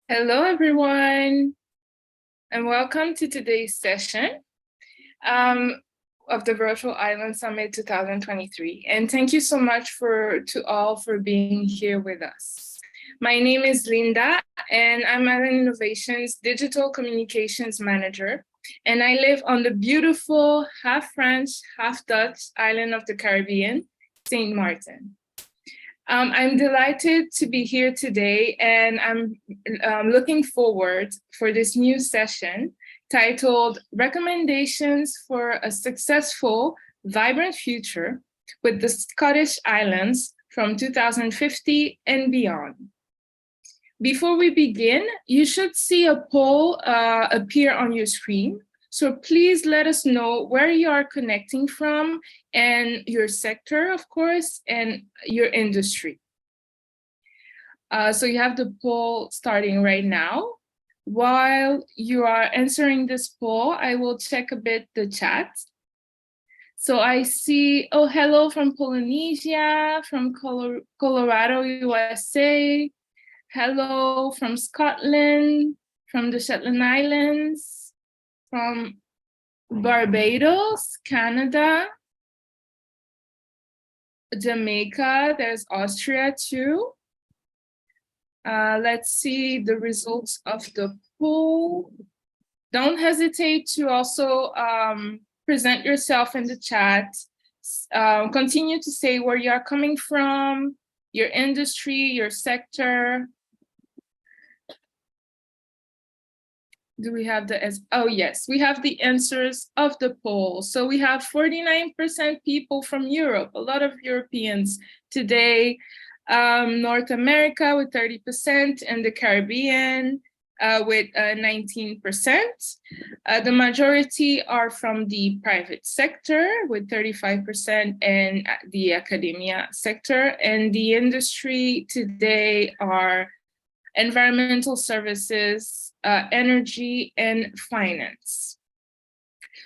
Hello, everyone, and welcome to today's session of the Virtual Island Summit 2023. And thank you so much to all for being here with us. My name is Linda, and I'm Island Innovations Digital Communications Manager, and I live on the beautiful half French, half Dutch island of the Caribbean, Saint Martin. I'm delighted to be here today, and I'm looking forward for this new session titled Recommendations for a Successful, Vibrant Future with the Scottish Islands from 2050 and beyond. Before we begin, you should see a poll appear on your screen. So please let us know where you are connecting from and your sector, of course, and your industry. So you have the poll starting right now. While you are answering this poll, I will check a bit the chat. So I see, oh, hello from Polynesia, from Colorado, USA. Hello from Scotland, from the Shetland Islands, from Barbados, Canada, Jamaica, there's Austria too. Let's see the results of the poll. Don't hesitate to also present yourself in the chat. Continue to say where you are coming from, your industry, your sector. Do we have oh yes, we have the answers of the poll. So we have 49% people from Europe, a lot of Europeans today, North America with 30%, and the Caribbean with 19%. The majority are from the private sector with 35%, and the academia sector, and the industry today are environmental services, energy, and finance.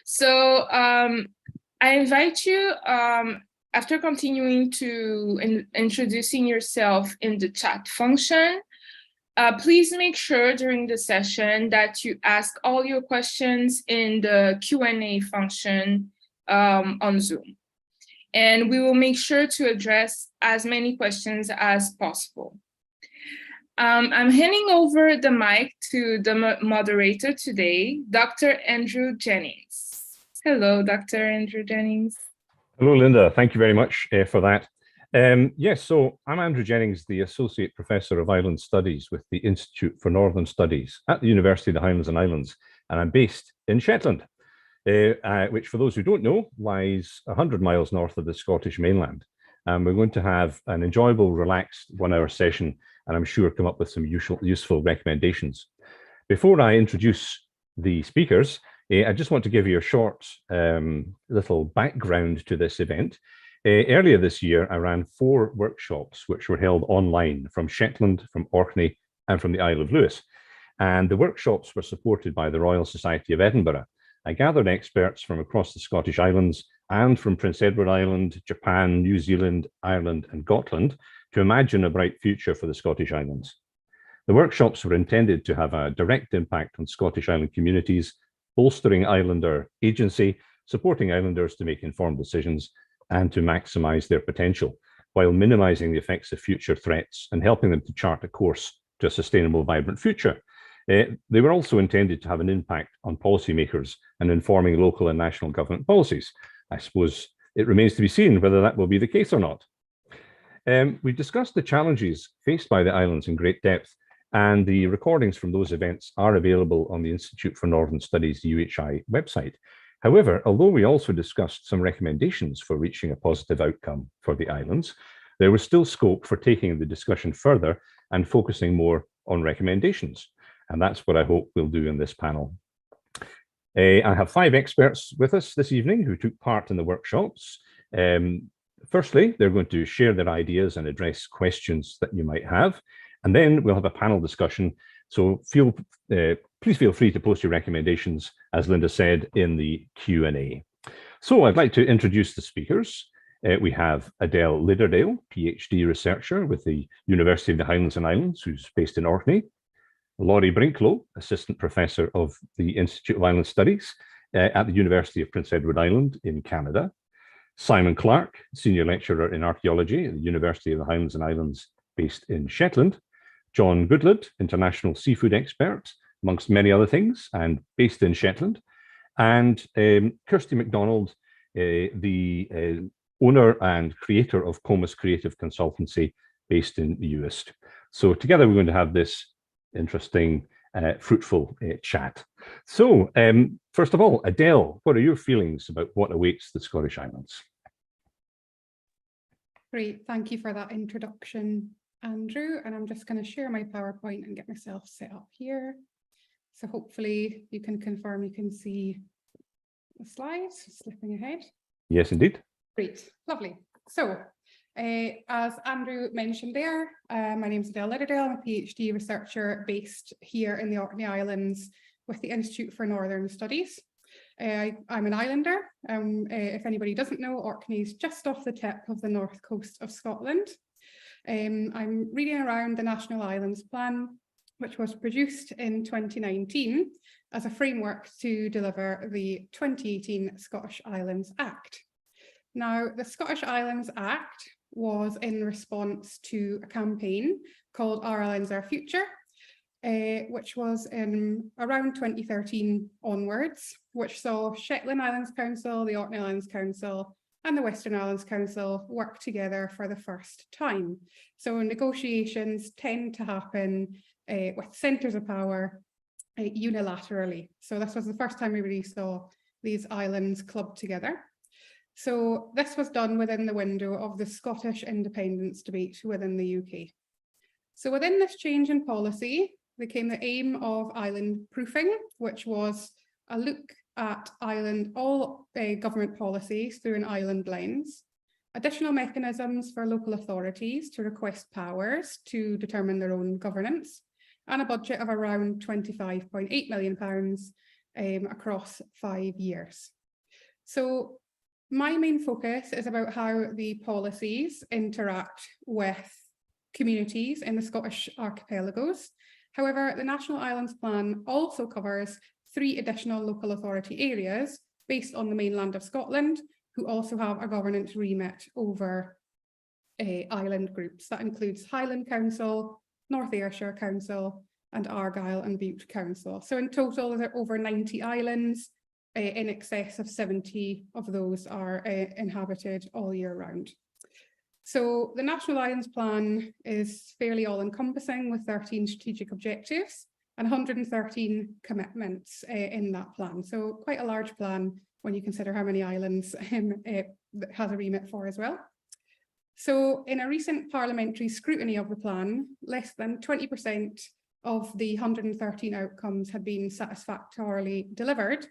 So I invite you, after continuing to introducing yourself in the chat function, please make sure during the session that you ask all your questions in the Q&A function on Zoom. And we will make sure to address as many questions as possible. I'm handing over the mic to the moderator today, Dr. Andrew Jennings. Hello, Dr. Andrew Jennings. Hello, Linda. Thank you very much for that. Yes, so I'm Andrew Jennings, the Associate Professor of Island Studies with the Institute for Northern Studies at the University of the Highlands and Islands, and I'm based in Shetland, which, for those who don't know, lies 100 miles north of the Scottish mainland. We're going to have an enjoyable, relaxed 1-hour session, and I'm sure come up with some useful recommendations. Before I introduce the speakers, I just want to give you a short little background to this event. Earlier this year, I ran 4 workshops which were held online from Shetland, from Orkney, and from the Isle of Lewis. And the workshops were supported by the Royal Society of Edinburgh. I gathered experts from across the Scottish Islands and from Prince Edward Island, Japan, New Zealand, Ireland, and Gotland to imagine a bright future for the Scottish Islands. The workshops were intended to have a direct impact on Scottish Island communities, bolstering Islander agency, supporting Islanders to make informed decisions and to maximize their potential, while minimizing the effects of future threats and helping them to chart a course to a sustainable, vibrant future. They were also intended to have an impact on policymakers and informing local and national government policies. I suppose it remains to be seen whether that will be the case or not. We discussed the challenges faced by the islands in great depth, and the recordings from those events are available on the Institute for Northern Studies UHI website. However, although we also discussed some recommendations for reaching a positive outcome for the islands, there was still scope for taking the discussion further and focusing more on recommendations. And that's what I hope we'll do in this panel. I have 5 experts with us this evening who took part in the workshops. Firstly, they're going to share their ideas and address questions that you might have. And then we'll have a panel discussion. So please feel free to post your recommendations, as Linda said, in the Q&A. So I'd like to introduce the speakers. We have Adele Lidderdale, PhD researcher with the University of the Highlands and Islands, who's based in Orkney. Laurie Brinklow, Assistant Professor of the Institute of Island Studies at the University of Prince Edward Island in Canada. Simon Clark, Senior Lecturer in Archaeology at the University of the Highlands and Islands based in Shetland. John Goodlett, International Seafood Expert, amongst many other things, and based in Shetland. And Kirsty MacDonald, the owner and creator of Comus Creative Consultancy based in the US. So together we're going to have this interesting, fruitful chat. So first of all, Adele, what are your feelings about what awaits the Scottish Islands? Great, thank you for that introduction, Andrew. And I'm just going to share my PowerPoint and get myself set up here. So hopefully you can confirm you can see the slides, slipping ahead. Yes, indeed. Great, lovely. So as Andrew mentioned there, my name is Adele Lidderdale. I'm a PhD researcher based here in the Orkney Islands with the Institute for Northern Studies. I'm an islander. If anybody doesn't know, Orkney is just off the tip of the north coast of Scotland. I'm reading around the National Islands Plan, which was produced in 2019 as a framework to deliver the 2018 Scottish Islands Act. Now, the Scottish Islands Act was in response to a campaign called Our Islands, Our Future, which was in around 2013 onwards, which saw Shetland Islands Council, the Orkney Islands Council, and the Western Islands Council work together for the first time. So negotiations tend to happen with centres of power unilaterally. So this was the first time we really saw these islands clubbed together. So this was done within the window of the Scottish independence debate within the UK. So within this change in policy, there came the aim of island proofing, which was a look at all government policies through an island lens, additional mechanisms for local authorities to request powers to determine their own governance, and a budget of around £25.8 million across 5 years. So my main focus is about how the policies interact with communities in the Scottish archipelagos. However, the National Islands Plan also covers 3 additional local authority areas based on the mainland of Scotland, who also have a governance remit over island groups. That includes Highland Council, North Ayrshire Council, and Argyll and Bute Council. So in total, there are over 90 islands. In excess of 70 of those are inhabited all year round. So the National Islands Plan is fairly all-encompassing with 13 strategic objectives and 113 commitments in that plan. So quite a large plan when you consider how many islands it has a remit for as well. So in a recent parliamentary scrutiny of the plan, less than 20% of the 113 outcomes had been satisfactorily delivered.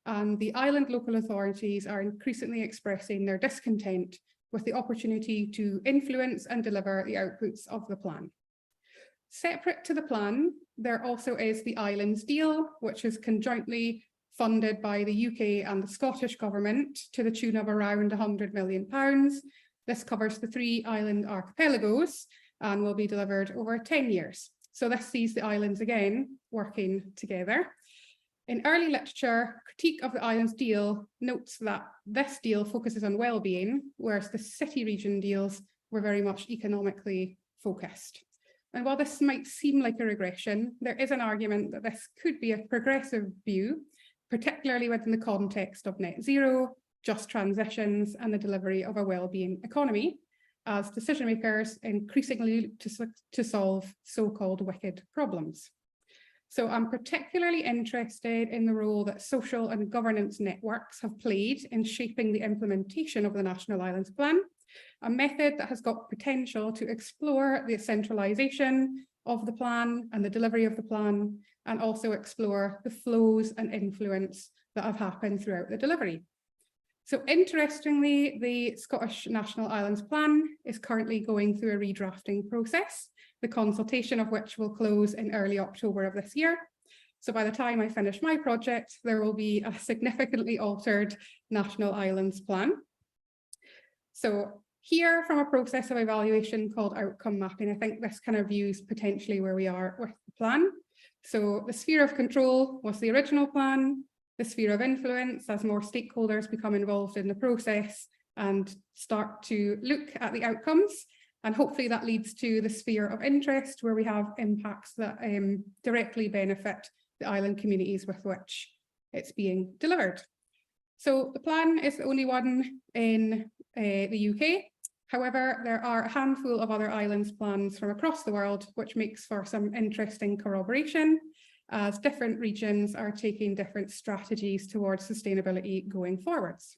And the island local authorities are increasingly expressing their discontent with the opportunity to influence and deliver the outputs of the plan. Separate to the plan, there also is the Islands Deal, which is conjointly funded by the UK and the Scottish Government to the tune of around £100 million. This covers the 3 island archipelagos and will be delivered over 10 years. So this sees the islands again working together. In early literature, critique of the Islands Deal notes that this deal focuses on well-being, whereas the city region deals were very much economically focused. And while this might seem like a regression, there is an argument that this could be a progressive view, particularly within the context of net zero, just transitions, and the delivery of a well-being economy, as decision makers increasingly to solve so-called wicked problems. So I'm particularly interested in the role that social and governance networks have played in shaping the implementation of the National Islands Plan, a method that has got potential to explore the centralisation of the plan and the delivery of the plan, and also explore the flows and influence that have happened throughout the delivery. So interestingly, the Scottish National Islands Plan is currently going through a redrafting process, the consultation of which will close in early October of this year. So by the time I finish my project, there will be a significantly altered National Islands Plan. So here, from a process of evaluation called outcome mapping, I think this kind of views potentially where we are with the plan. So the sphere of control was the original plan, the sphere of influence as more stakeholders become involved in the process and start to look at the outcomes. And hopefully that leads to the sphere of interest, where we have impacts that directly benefit the island communities with which it's being delivered. So the plan is the only one in the UK. However, there are a handful of other islands plans from across the world, which makes for some interesting corroboration, as different regions are taking different strategies towards sustainability going forwards.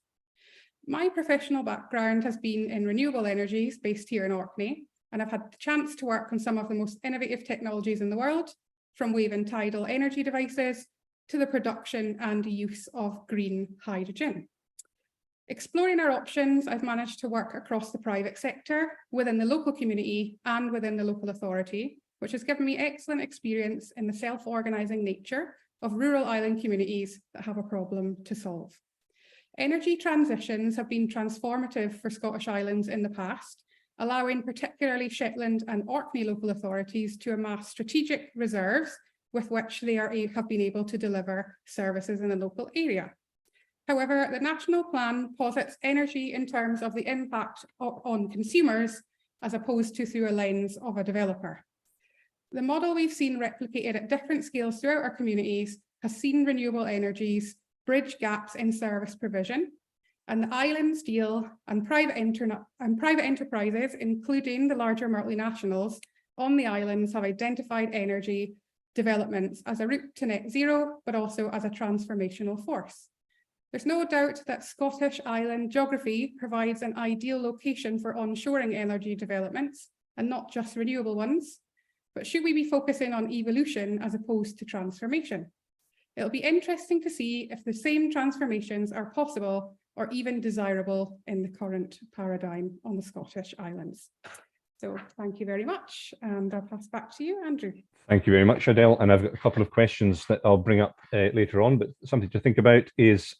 My professional background has been in renewable energies based here in Orkney, and I've had the chance to work on some of the most innovative technologies in the world, from wave and tidal energy devices to the production and use of green hydrogen. Exploring our options, I've managed to work across the private sector, within the local community and within the local authority, which has given me excellent experience in the self-organising nature of rural island communities that have a problem to solve. Energy transitions have been transformative for Scottish Islands in the past, allowing particularly Shetland and Orkney local authorities to amass strategic reserves with which they have been able to deliver services in the local area. However, the national plan posits energy in terms of the impact on consumers, as opposed to through a lens of a developer. The model we've seen replicated at different scales throughout our communities has seen renewable energies bridge gaps in service provision, and the islands deal and private enterprises, including the larger multinationals on the islands, have identified energy developments as a route to net zero, but also as a transformational force. There's no doubt that Scottish island geography provides an ideal location for onshoring energy developments, and not just renewable ones. But should we be focusing on evolution as opposed to transformation? It'll be interesting to see if the same transformations are possible or even desirable in the current paradigm on the Scottish Islands. So thank you very much, and I'll pass back to you, Andrew. Thank you very much, Adele. And I've got a couple of questions that I'll bring up later on, but something to think about is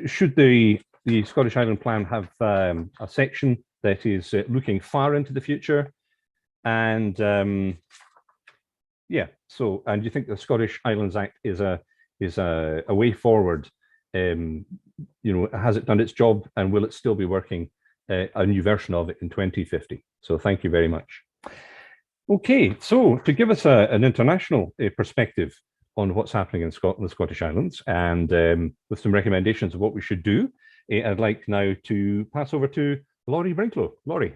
should the Scottish Island Plan have a section that is looking far into the future? And yeah, so, and you think the Scottish Islands Act is a way forward? You know, has it done its job, and will it still be working a new version of it in 2050? So thank you very much. Okay, so to give us an international perspective on what's happening in Scotland, the Scottish Islands, and with some recommendations of what we should do, I'd like now to pass over to Laurie Brinklow. Laurie.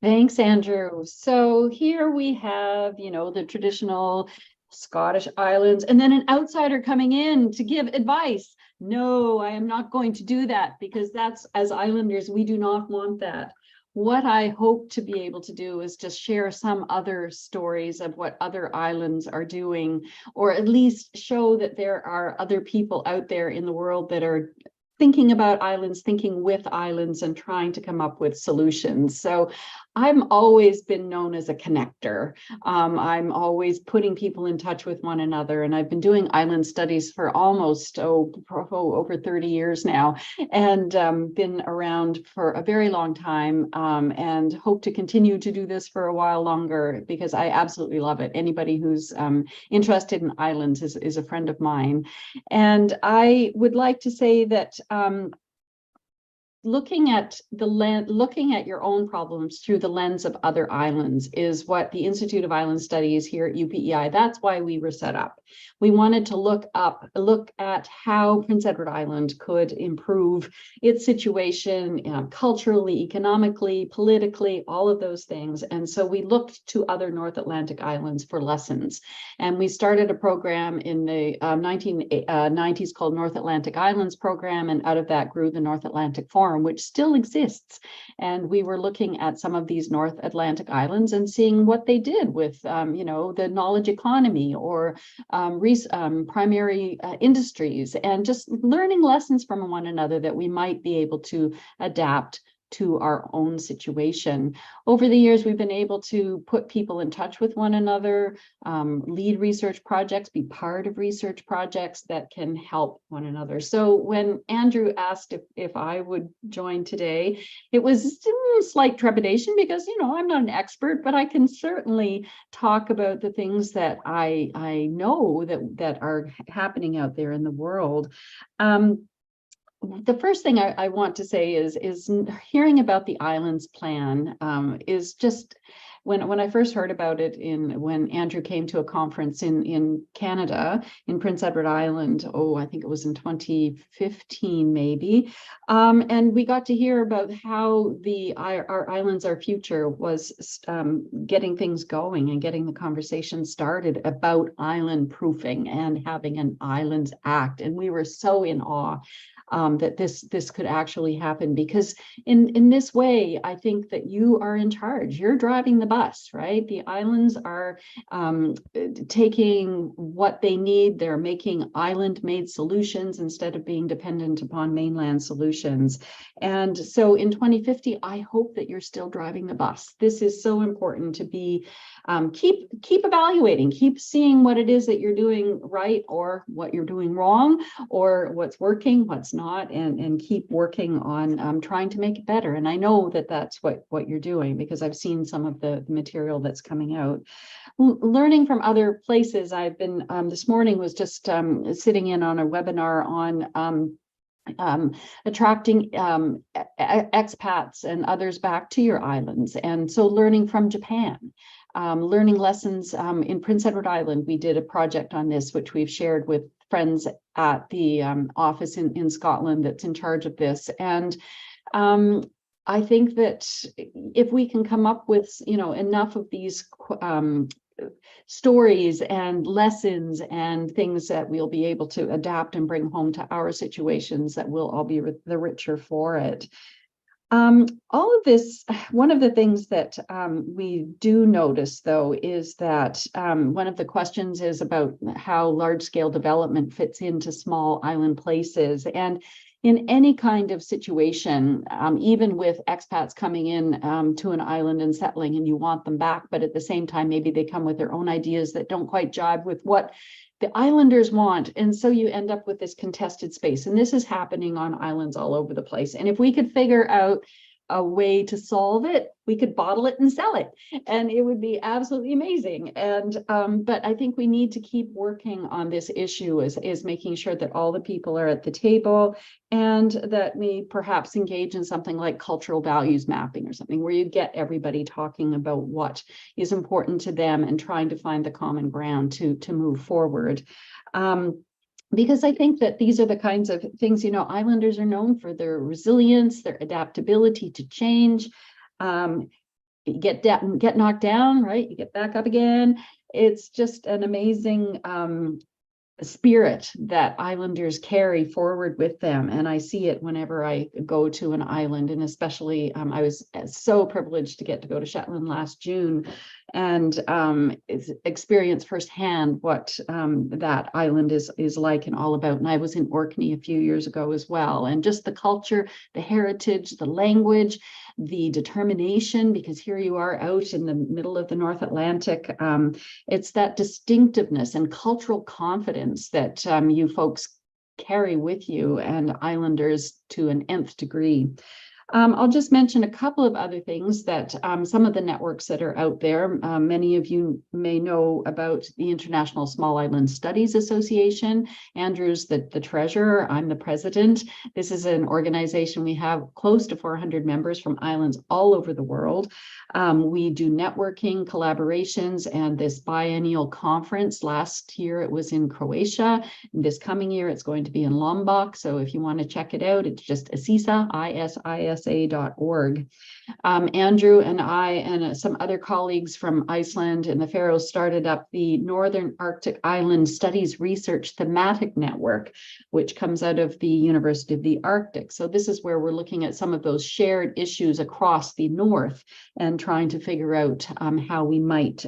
Thanks, Andrew. So here we have, you know, the traditional Scottish Islands, and then an outsider coming in to give advice. No, I am not going to do that, because that's, as islanders, we do not want that. What I hope to be able to do is just share some other stories of what other islands are doing, or at least show that there are other people out there in the world that are thinking about islands, thinking with islands, and trying to come up with solutions. So I've always been known as a connector. I'm always putting people in touch with one another, and I've been doing island studies for almost over 30 years now, and been around for a very long time, and hope to continue to do this for a while longer, because I absolutely love it. Anybody who's interested in islands is a friend of mine. And I would like to say that looking at your own problems through the lens of other islands is what the Institute of Island Studies here at UPEI, that's why we were set up. We wanted to look at how Prince Edward Island could improve its situation culturally, economically, politically, all of those things. And so we looked to other North Atlantic islands for lessons. And we started a program in the 1990s called North Atlantic Islands Program, and out of that grew the North Atlantic Forum, which still exists. And we were looking at some of these North Atlantic islands and seeing what they did with, you know, the knowledge economy, or primary industries, and just learning lessons from one another that we might be able to adapt to our own situation. Over the years, we've been able to put people in touch with one another, lead research projects, be part of research projects that can help one another. So when Andrew asked if I would join today, it was a slight trepidation because, you know, I'm not an expert, but I can certainly talk about the things that I know that are happening out there in the world. The first thing I want to say is hearing about the islands plan is just, when I first heard about it when Andrew came to a conference in Canada, in Prince Edward Island, I think it was in 2015 maybe, and we got to hear about how our islands, our future was getting things going and getting the conversation started about island proofing and having an Islands Act, and we were so in awe that this could actually happen, because in this way, I think that you are in charge. You're driving the bus, right? The islands are taking what they need. They're making island-made solutions instead of being dependent upon mainland solutions. And so in 2050, I hope that you're still driving the bus. This is so important to be, keep evaluating, keep seeing what it is that you're doing right or what you're doing wrong, or what's working, what's not, and keep working on trying to make it better. And I know that that's what you're doing, because I've seen some of the material that's coming out. Learning from other places, I've been, this morning was just sitting in on a webinar on attracting expats and others back to your islands. And so learning from Japan, learning lessons in Prince Edward Island. We did a project on this, which we've shared with friends at the office in Scotland that's in charge of this. And I think that if we can come up with, you know, enough of these stories and lessons and things that we'll be able to adapt and bring home to our situations, that we'll all be the richer for it. All of this, one of the things that we do notice, though, is that one of the questions is about how large-scale development fits into small island places. And in any kind of situation, even with expats coming in to an island and settling, and you want them back, but at the same time, maybe they come with their own ideas that don't quite jive with what the islanders want. And so you end up with this contested space. And this is happening on islands all over the place. And if we could figure out a way to solve it, we could bottle it and sell it, and it would be absolutely amazing. And but I think we need to keep working on this issue, is making sure that all the people are at the table, and that we perhaps engage in something like cultural values mapping or something, where you get everybody talking about what is important to them and trying to find the common ground to move forward. Because I think that these are the kinds of things, you know, islanders are known for their resilience, their adaptability to change. You get knocked down, right? You get back up again. It's just an amazing spirit that islanders carry forward with them. And I see it whenever I go to an island, and especially I was so privileged to get to go to Shetland last June and experience firsthand what that island is like and all about. And I was in Orkney a few years ago as well. And just the culture, the heritage, the language, the determination, because here you are out in the middle of the North Atlantic. It's that distinctiveness and cultural confidence that you folks carry with you, and islanders to an nth degree. I'll just mention a couple of other things that some of the networks that are out there. Many of you may know about the International Small Island Studies Association. Andrew's the treasurer, I'm the president. This is an organization, we have close to 400 members from islands all over the world. We do networking, collaborations, and this biennial conference. Last year it was in Croatia. This coming year it's going to be in Lombok. So if you want to check it out, it's just ISISA, ISISA.org. Andrew and I and some other colleagues from Iceland and the Faroes started up the Northern Arctic Island Studies Research Thematic Network, which comes out of the University of the Arctic. So this is where we're looking at some of those shared issues across the North and trying to figure out how we might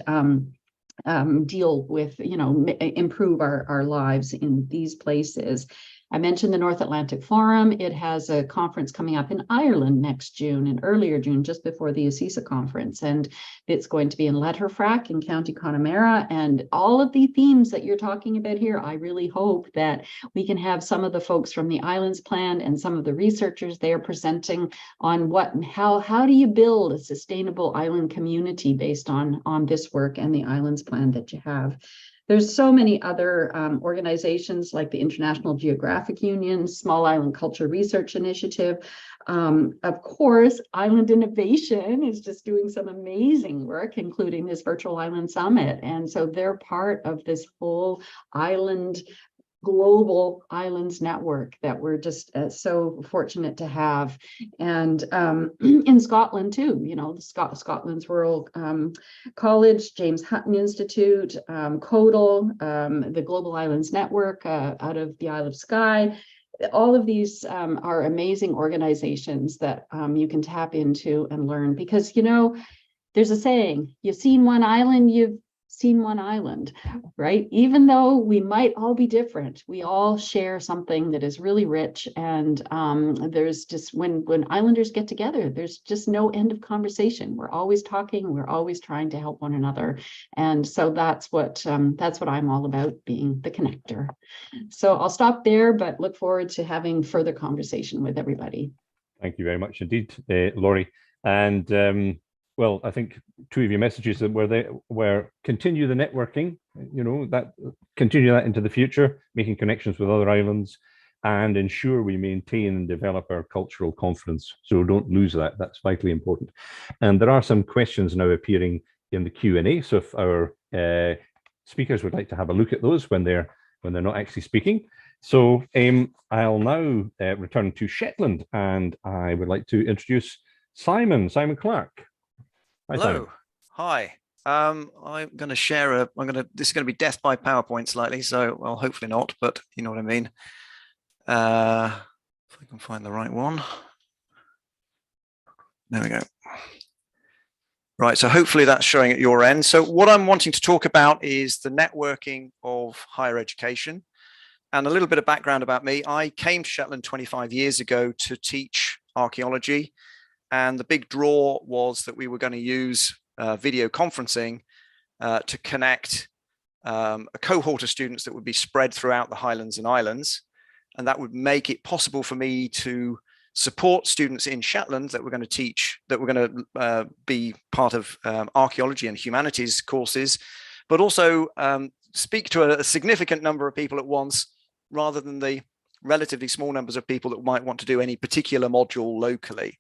deal with, improve our lives in these places. I mentioned the North Atlantic Forum. It has a conference coming up in Ireland next June, in earlier June, just before the ACISA conference. And it's going to be in Letterfrack in County Connemara. And all of the themes that you're talking about here, I really hope that we can have some of the folks from the Islands Plan and some of the researchers there presenting on how do you build a sustainable island community based on this work and the Islands Plan that you have. There's so many other organizations like the International Geographic Union, Small Island Culture Research Initiative. Of course, Island Innovation is just doing some amazing work, including this Virtual Island Summit. And so they're part of this whole global islands network that we're just so fortunate to have. And in Scotland too, you know, Scotland's Royal College, James Hutton Institute, CODAL, the Global Islands Network out of the Isle of Skye. All of these are amazing organizations that you can tap into and learn, because, you know, there's a saying, you've seen one island, you've seen one island, right? Even though we might all be different, we all share something that is really rich. And there's just, when islanders get together, there's just no end of conversation. We're always talking, we're always trying to help one another. And so that's what I'm all about, being the connector. So I'll stop there, but look forward to having further conversation with everybody. Thank you very much indeed, Laurie. And well, I think two of your messages that were continue the networking, you know, that continue that into the future, making connections with other islands, and ensure we maintain and develop our cultural confidence. So don't lose that. That's vitally important. And there are some questions now appearing in the Q&A. So if our speakers would like to have a look at those when they're not actually speaking. So I'll now return to Shetland, and I would like to introduce Simon Clark. Hi, hello. Simon. Hi. I'm going to share this is going to be death by PowerPoint slightly, so, well, hopefully not, but you know what I mean. If I can find the right one. There we go. Right, so hopefully that's showing at your end. So what I'm wanting to talk about is the networking of higher education, and a little bit of background about me. I came to Shetland 25 years ago to teach archaeology. And the big draw was that we were going to use video conferencing to connect a cohort of students that would be spread throughout the Highlands and Islands. And that would make it possible for me to support students in Shetland that were going to teach, that were going to be part of archaeology and humanities courses, but also speak to a significant number of people at once, rather than the relatively small numbers of people that might want to do any particular module locally.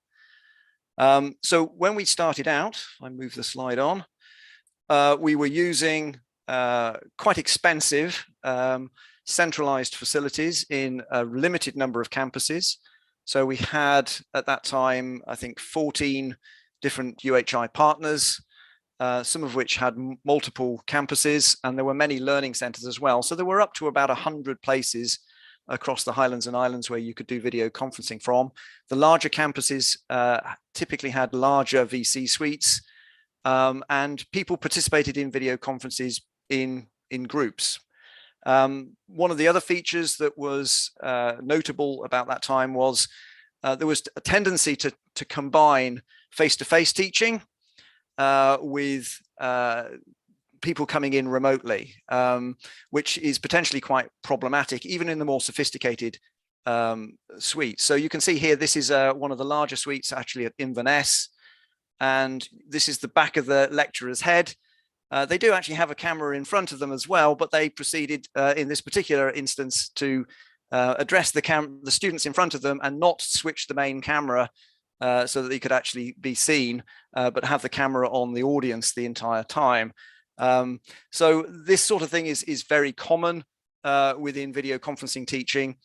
So when we started out, I move the slide on, we were using quite expensive centralized facilities in a limited number of campuses. So we had at that time, I think, 14 different UHI partners, some of which had multiple campuses, and there were many learning centers as well. So there were up to about 100 places across the Highlands and Islands where you could do video conferencing from. The larger campuses typically had larger VC suites, and people participated in video conferences in groups. One of the other features that was notable about that time was there was a tendency to combine face-to-face teaching with people coming in remotely, which is potentially quite problematic, even in the more sophisticated suites. So you can see here, this is one of the larger suites actually at Inverness, and this is the back of the lecturer's head. They do actually have a camera in front of them as well, but they proceeded in this particular instance to address the students in front of them and not switch the main camera so that they could actually be seen, but have the camera on the audience the entire time. So this sort of thing is very common within video conferencing teaching,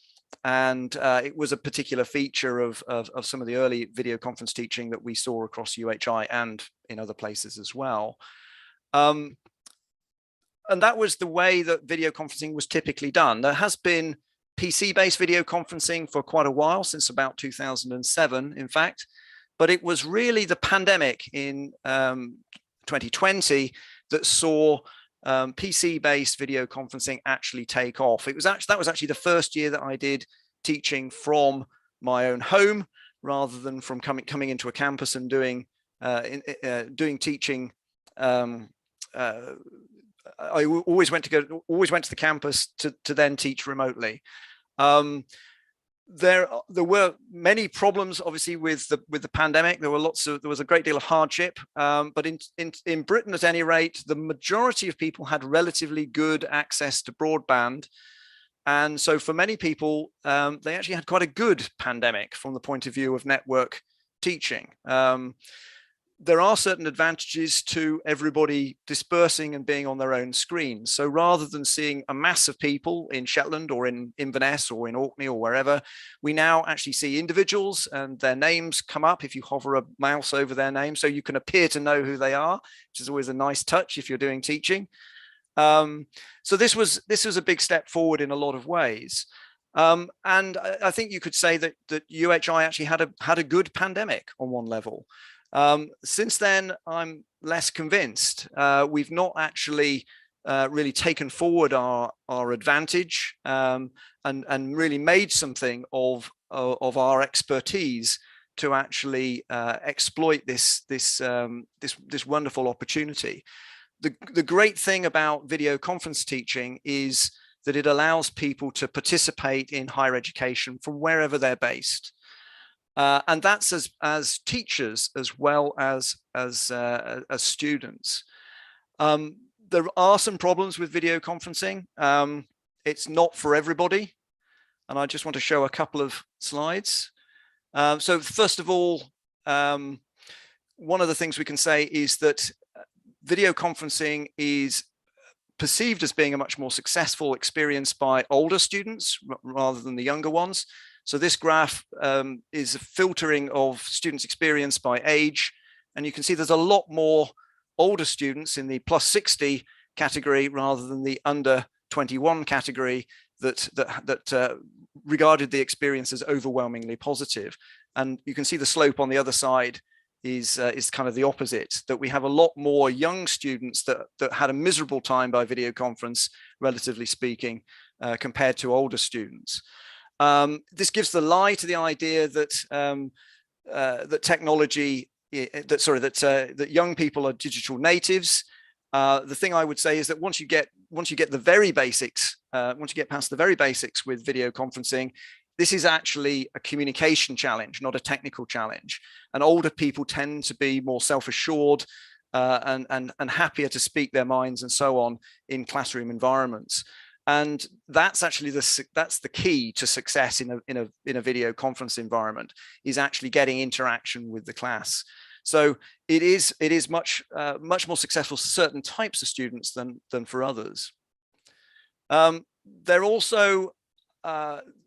and it was a particular feature of some of the early video conference teaching that we saw across UHI and in other places as well. And that was the way that video conferencing was typically done. There has been PC-based video conferencing for quite a while, since about 2007, in fact, but it was really the pandemic in 2020 that saw PC-based video conferencing actually take off. That was actually the first year that I did teaching from my own home rather than from coming into a campus and doing teaching. I always went to the campus to then teach remotely. There were many problems, obviously, with the pandemic. There was a great deal of hardship, but in Britain, at any rate, the majority of people had relatively good access to broadband, and so for many people, they actually had quite a good pandemic from the point of view of network teaching. There are certain advantages to everybody dispersing and being on their own screens. So rather than seeing a mass of people in Shetland or in Inverness or in Orkney or wherever, we now actually see individuals and their names come up if you hover a mouse over their name, so you can appear to know who they are, which is always a nice touch if you're doing teaching. So this was a big step forward in a lot of ways. And I think you could say that UHI actually had a good pandemic on one level. Since then, I'm less convinced. We've not actually really taken forward our advantage and really made something of our expertise to actually exploit this wonderful opportunity. The great thing about video conference teaching is that it allows people to participate in higher education from wherever they're based. And that's as teachers as well as students. There are some problems with video conferencing. It's not for everybody. And I just want to show a couple of slides. So first of all, one of the things we can say is that video conferencing is perceived as being a much more successful experience by older students rather than the younger ones. So this graph is a filtering of students' experience by age. And you can see there's a lot more older students in the plus 60 category rather than the under 21 category that regarded the experience as overwhelmingly positive. And you can see the slope on the other side is kind of the opposite, that we have a lot more young students that had a miserable time by video conference, relatively speaking, compared to older students. This gives the lie to the idea that that young people are digital natives. The thing I would say is that once you get the very basics, once you get past the very basics with video conferencing, this is actually a communication challenge, not a technical challenge. And older people tend to be more self-assured and happier to speak their minds and so on in classroom environments. And that's actually that's the key to success in a video conference environment, is actually getting interaction with the class. So it is much more successful for certain types of students than for others. There are also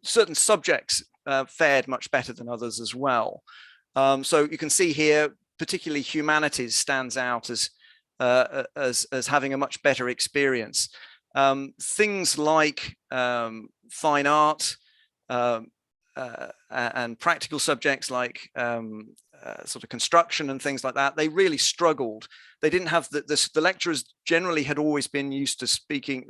certain subjects fared much better than others as well. So you can see here, particularly humanities stands out as having a much better experience. Things like fine art and practical subjects like sort of construction and things like that, they really struggled. They didn't have the lecturers generally had always been used to speaking,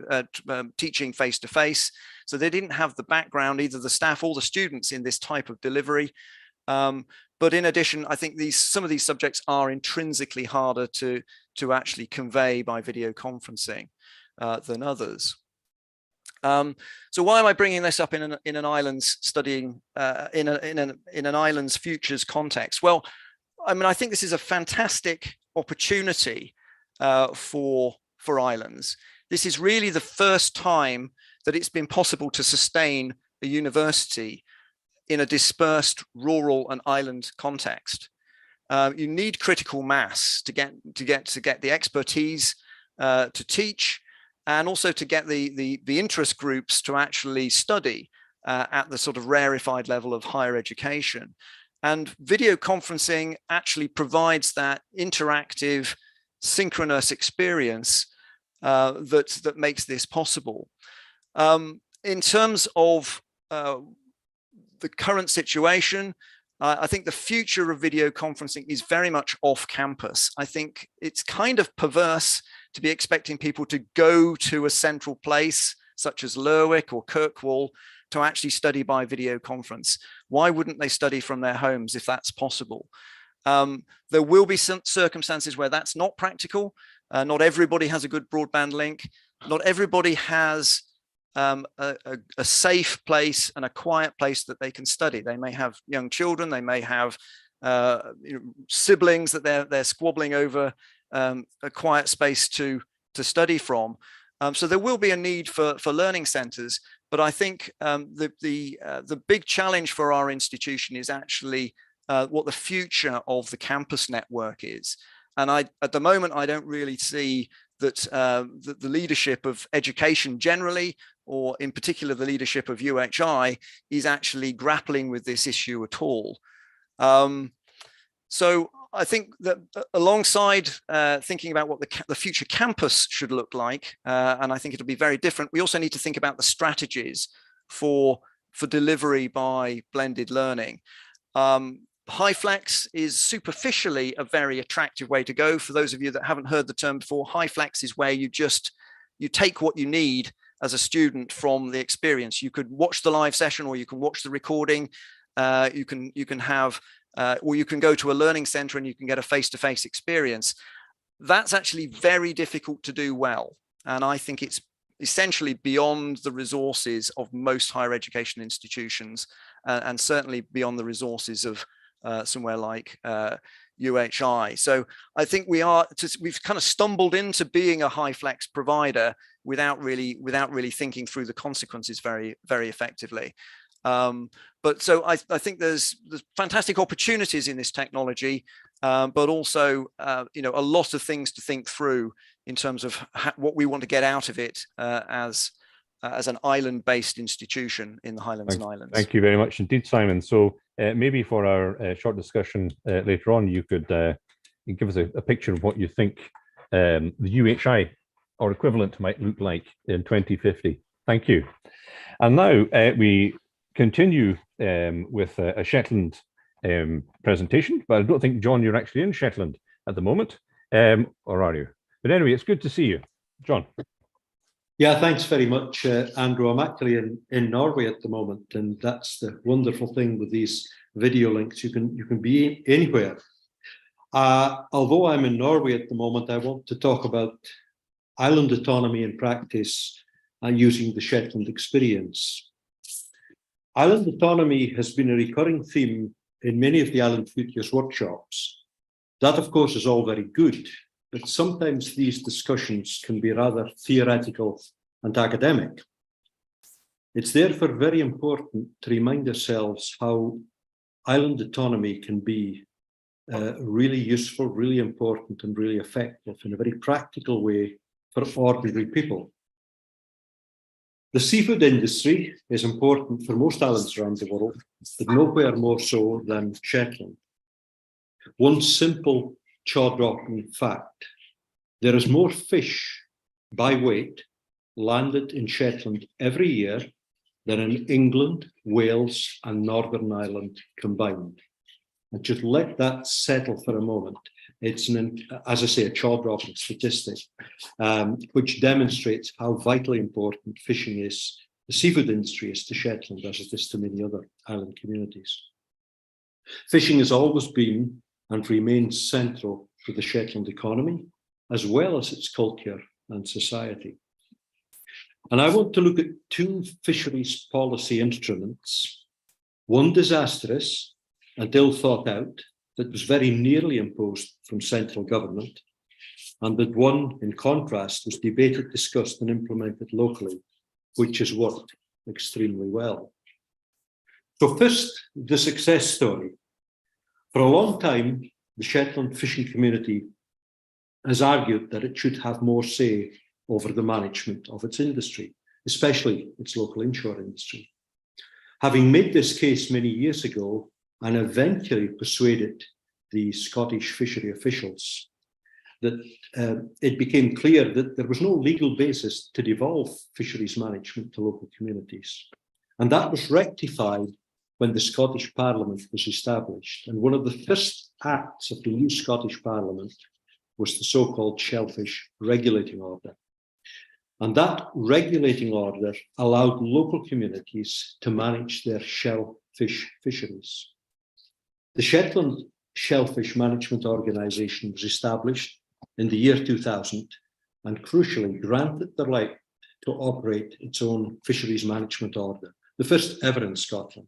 teaching face to face. So they didn't have the background, either the staff or the students, in this type of delivery. But in addition, I think some of these subjects are intrinsically harder to actually convey by video conferencing than others. So why am I bringing this up in an islands studying in an islands futures context? Well, I mean, I think this is a fantastic opportunity for islands. This is really the first time that it's been possible to sustain a university in a dispersed rural and island context. You need critical mass to get the expertise to teach, and also to get the interest groups to actually study at the sort of rarefied level of higher education. And video conferencing actually provides that interactive, synchronous experience that makes this possible. In terms of the current situation, I think the future of video conferencing is very much off campus. I think it's kind of perverse to be expecting people to go to a central place such as Lerwick or Kirkwall to actually study by video conference. Why wouldn't they study from their homes if that's possible? There will be some circumstances where that's not practical. Not everybody has a good broadband link. Not everybody has a safe place and a quiet place that they can study. They may have young children. They may have siblings that they're squabbling over a quiet space to study from. So there will be a need for learning centres. But I think the big challenge for our institution is actually what the future of the campus network is. And at the moment, I don't really see that the leadership of education generally, or in particular the leadership of UHI, is actually grappling with this issue at all. So I think that alongside thinking about what the future campus should look like, and I think it'll be very different, we also need to think about the strategies for delivery by blended learning. HyFlex is superficially a very attractive way to go. For those of you that haven't heard the term before, HyFlex is where you take what you need as a student from the experience. You could watch the live session, or you can watch the recording. You can have, or you can go to a learning center and you can get a face-to-face experience. That's actually very difficult to do well. And I think it's essentially beyond the resources of most higher education institutions, and certainly beyond the resources of somewhere like UHI. So I think we've kind of stumbled into being a HyFlex provider without really thinking through the consequences very, very effectively. But so I think there's fantastic opportunities in this technology, but also a lot of things to think through in terms of what we want to get out of it as an island-based institution in the Highlands and Islands. Thank you very much indeed, Simon. So maybe for our short discussion later on, you could give us a picture of what you think the UHI or equivalent might look like in 2050. Thank you. And now we continue with a Shetland presentation, but I don't think, John, you're actually in Shetland at the moment, or are you? But anyway, it's good to see you. John. Yeah, thanks very much, Andrew. I'm actually in Norway at the moment, and that's the wonderful thing with these video links. You can be anywhere. Although I'm in Norway at the moment, I want to talk about island autonomy in practice using the Shetland experience. Island autonomy has been a recurring theme in many of the Island Futures workshops. That, of course, is all very good, but sometimes these discussions can be rather theoretical and academic. It's therefore very important to remind ourselves how island autonomy can be really useful, really important, and really effective in a very practical way for ordinary people. The seafood industry is important for most islands around the world, but nowhere more so than Shetland. One simple jaw-dropping fact: there is more fish by weight landed in Shetland every year than in England, Wales, and Northern Ireland combined. And just let that settle for a moment. It's, as I say, a jaw-dropping statistic, which demonstrates how vitally important fishing is, the seafood industry is to Shetland, as it is to many other island communities. Fishing has always been and remains central to the Shetland economy, as well as its culture and society. And I want to look at two fisheries policy instruments, one disastrous and ill thought out, that was very nearly imposed from central government, and that one, in contrast, was debated, discussed, and implemented locally, which has worked extremely well. So first, the success story. For a long time, the Shetland fishing community has argued that it should have more say over the management of its industry, especially its local inshore industry. Having made this case many years ago, and eventually persuaded the Scottish fishery officials that it became clear that there was no legal basis to devolve fisheries management to local communities. And that was rectified when the Scottish Parliament was established. And one of the first acts of the new Scottish Parliament was the so-called Shellfish Regulating Order. And that regulating order allowed local communities to manage their shellfish fisheries. The Shetland Shellfish Management Organisation was established in the year 2000 and crucially granted the right to operate its own fisheries management order, the first ever in Scotland.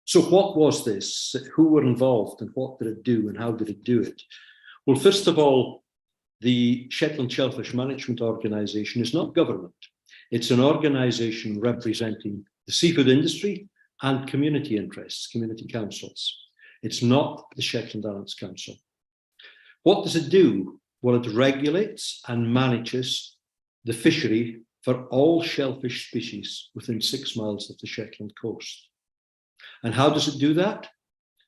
So what was this? Who were involved and what did it do and how did it do it? Well, first of all, the Shetland Shellfish Management Organisation is not government. It's an organisation representing the seafood industry and community interests, community councils. It's not the Shetland Islands Council. What does it do? Well, it regulates and manages the fishery for all shellfish species within 6 miles of the Shetland coast. And how does it do that?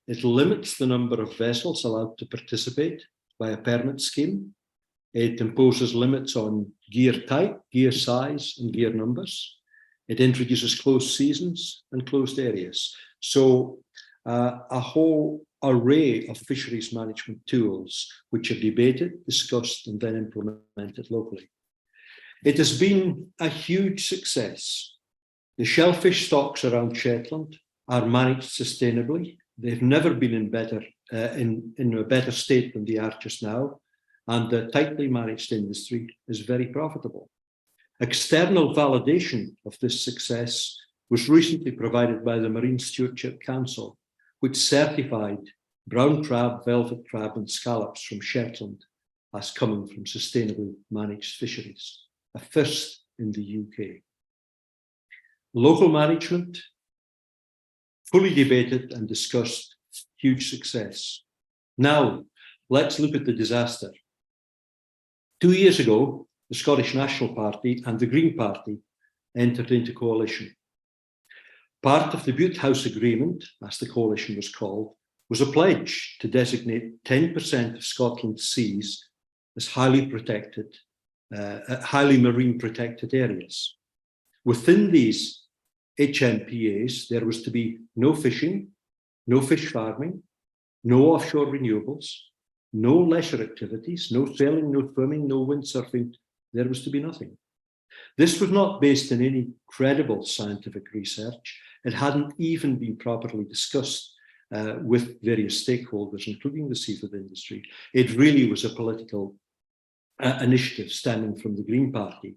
It limits the number of vessels allowed to participate by a permit scheme. It imposes limits on gear type, gear size, and gear numbers. It introduces closed seasons and closed areas. So a whole array of fisheries management tools which are debated, discussed, and then implemented locally. It has been a huge success. The shellfish stocks around Shetland are managed sustainably. They've never been in a better state than they are just now. And the tightly managed industry is very profitable. External validation of this success was recently provided by the Marine Stewardship Council, which certified brown crab, velvet crab, and scallops from Shetland as coming from sustainably managed fisheries, a first in the UK. Local management, fully debated and discussed, huge success. Now, let's look at the disaster. 2 years ago, the Scottish National Party and the Green Party entered into coalition. Part of the Butte House Agreement, as the coalition was called, was a pledge to designate 10% of Scotland's seas as highly protected, highly marine protected areas. Within these HMPAs, there was to be no fishing, no fish farming, no offshore renewables, no leisure activities, no sailing, no swimming, no windsurfing. There was to be nothing. This was not based on any credible scientific research. It hadn't even been properly discussed with various stakeholders, including the seafood industry. It really was a political initiative stemming from the Green Party.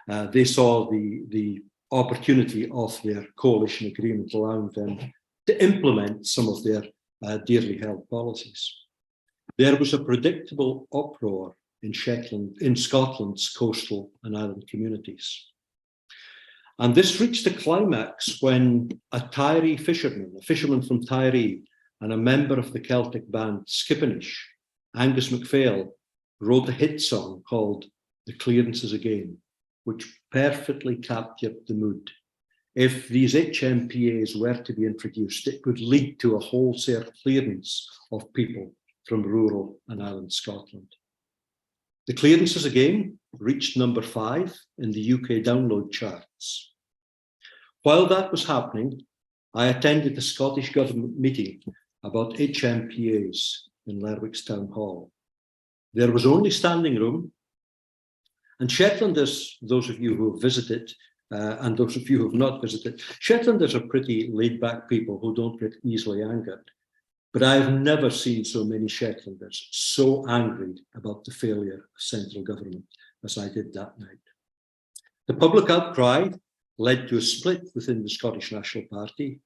They saw the opportunity of their coalition agreement allowing them to implement some of their dearly held policies. There was a predictable uproar in Scotland's coastal and island communities. And this reached a climax when a Tiree fisherman, a fisherman from Tiree, and a member of the Celtic band Skippinish, Angus MacPhail, wrote a hit song called The Clearances Again, which perfectly captured the mood. If these HMPAs were to be introduced, it would lead to a wholesale clearance of people from rural and island Scotland. The Clearances Again reached number 5 in the UK download charts. While that was happening, I attended the Scottish Government meeting about HMPAs in Lerwick's Town Hall. There was only standing room, and Shetlanders, those of you who have visited, and those of you who have not visited, Shetlanders are pretty laid-back people who don't get easily angered. But I've never seen so many Shetlanders so angry about the failure of central government as I did that night. The public outcry led to a split within the Scottish National Party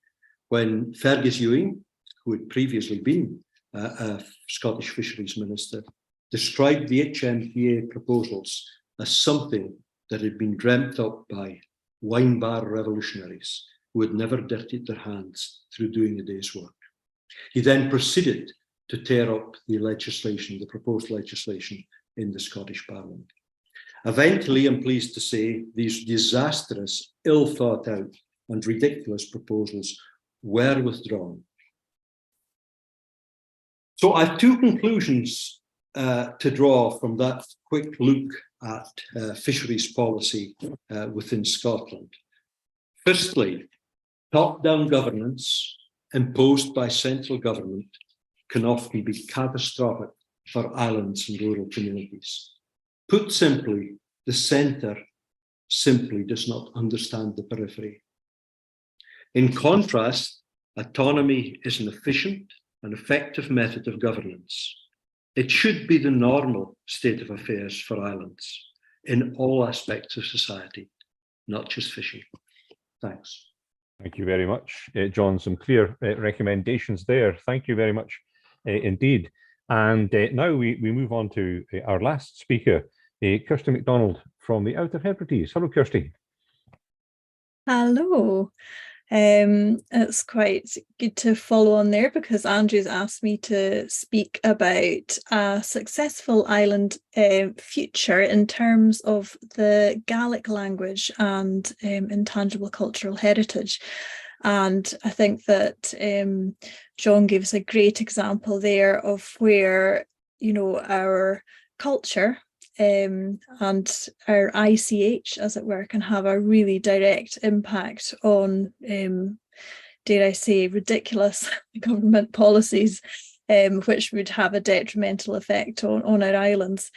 when Fergus Ewing, who had previously been a Scottish Fisheries Minister, described the HMPA proposals as something that had been dreamt up by wine bar revolutionaries who had never dirtied their hands through doing a day's work. He then proceeded to tear up the legislation, the proposed legislation in the Scottish Parliament. Eventually, I'm pleased to say, these disastrous, ill thought out and ridiculous proposals were withdrawn. So I have 2 conclusions to draw from that quick look at fisheries policy within Scotland. Firstly, top-down governance imposed by central government can often be catastrophic for islands and rural communities. Put simply, the centre simply does not understand the periphery. In contrast, autonomy is an efficient and effective method of governance. It should be the normal state of affairs for islands in all aspects of society, not just fishing. Thanks. Thank you very much, John. Some clear recommendations there. Thank you very much indeed. And now we move on to our last speaker, Kirsty MacDonald from the Outer Hebrides. Hello, Kirsty. Hello. It's quite good to follow on there because Andrew's asked me to speak about a successful island future in terms of the Gaelic language and intangible cultural heritage. And I think that John gave us a great example there of where, you know, our culture and our ICH, as it were, can have a really direct impact on, dare I say, ridiculous government policies, which would have a detrimental effect on our islands.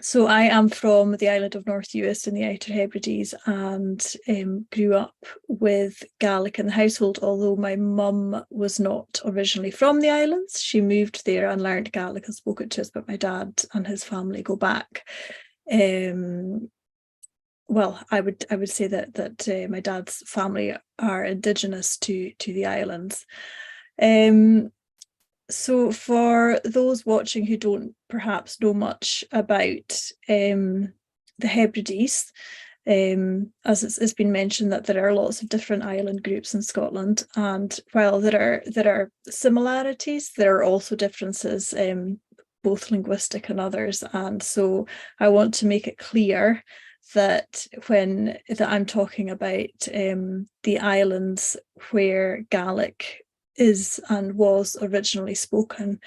So I am from the island of North Uist in the Outer Hebrides and grew up with Gaelic in the household, although my mum was not originally from the islands. She moved there and learned Gaelic and spoke it to us, but my dad and his family go back. Well, I would say that my dad's family are indigenous to the islands. So for those watching who don't perhaps know much about the Hebrides, as it's been mentioned that there are lots of different island groups in Scotland, and while there are similarities, there are also differences, both linguistic and others. And so I want to make it clear that I'm talking about the islands where Gaelic is and was originally spoken,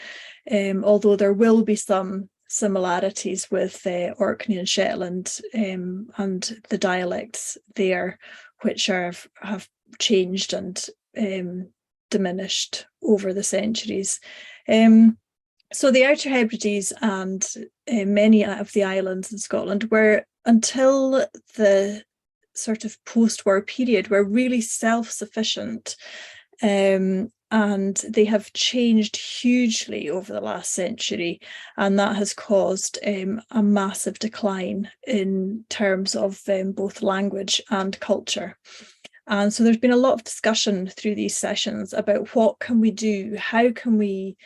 although there will be some similarities with Orkney and Shetland and the dialects there, which have changed and diminished over the centuries. So the Outer Hebrides and many of the islands in Scotland were, until the sort of post-war period, were really self-sufficient. And they have changed hugely over the last century, and that has caused a massive decline in terms of both language and culture. And so there's been a lot of discussion through these sessions about what can we do, what can we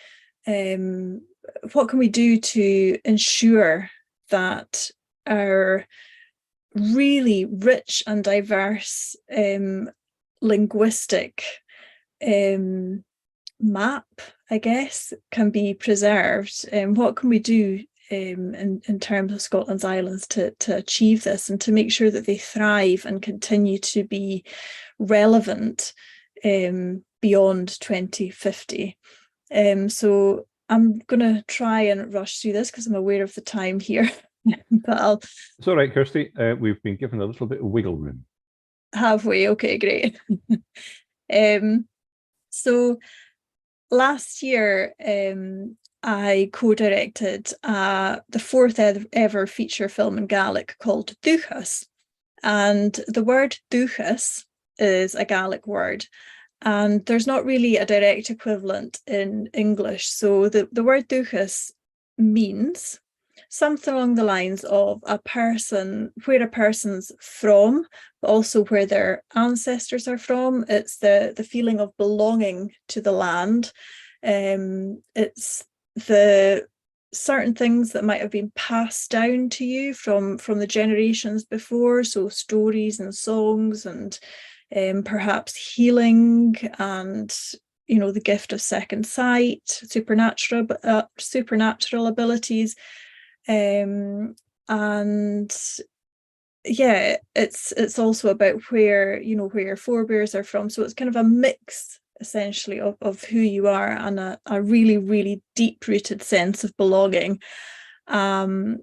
do to ensure that our really rich and diverse linguistic map, I guess, can be preserved. What can we do in terms of Scotland's islands to achieve this and to make sure that they thrive and continue to be relevant beyond 2050? So I'm going to try and rush through this because I'm aware of the time here. But It's all right, Kirsty. We've been given a little bit of wiggle room. Have we? Okay, great. So last year, I co-directed the fourth ever feature film in Gaelic called Dúchas. And the word Dúchas is a Gaelic word, and there's not really a direct equivalent in English. So the word Dúchas means something along the lines of a person, where a person's from, but also where their ancestors are from. It's the feeling of belonging to the land. It's the certain things that might have been passed down to you from the generations before, so stories and songs and perhaps healing and, you know, the gift of second sight, supernatural abilities. And yeah, it's also about where, you know, where your forebears are from. So it's kind of a mix essentially of who you are and a really, really deep-rooted sense of belonging. And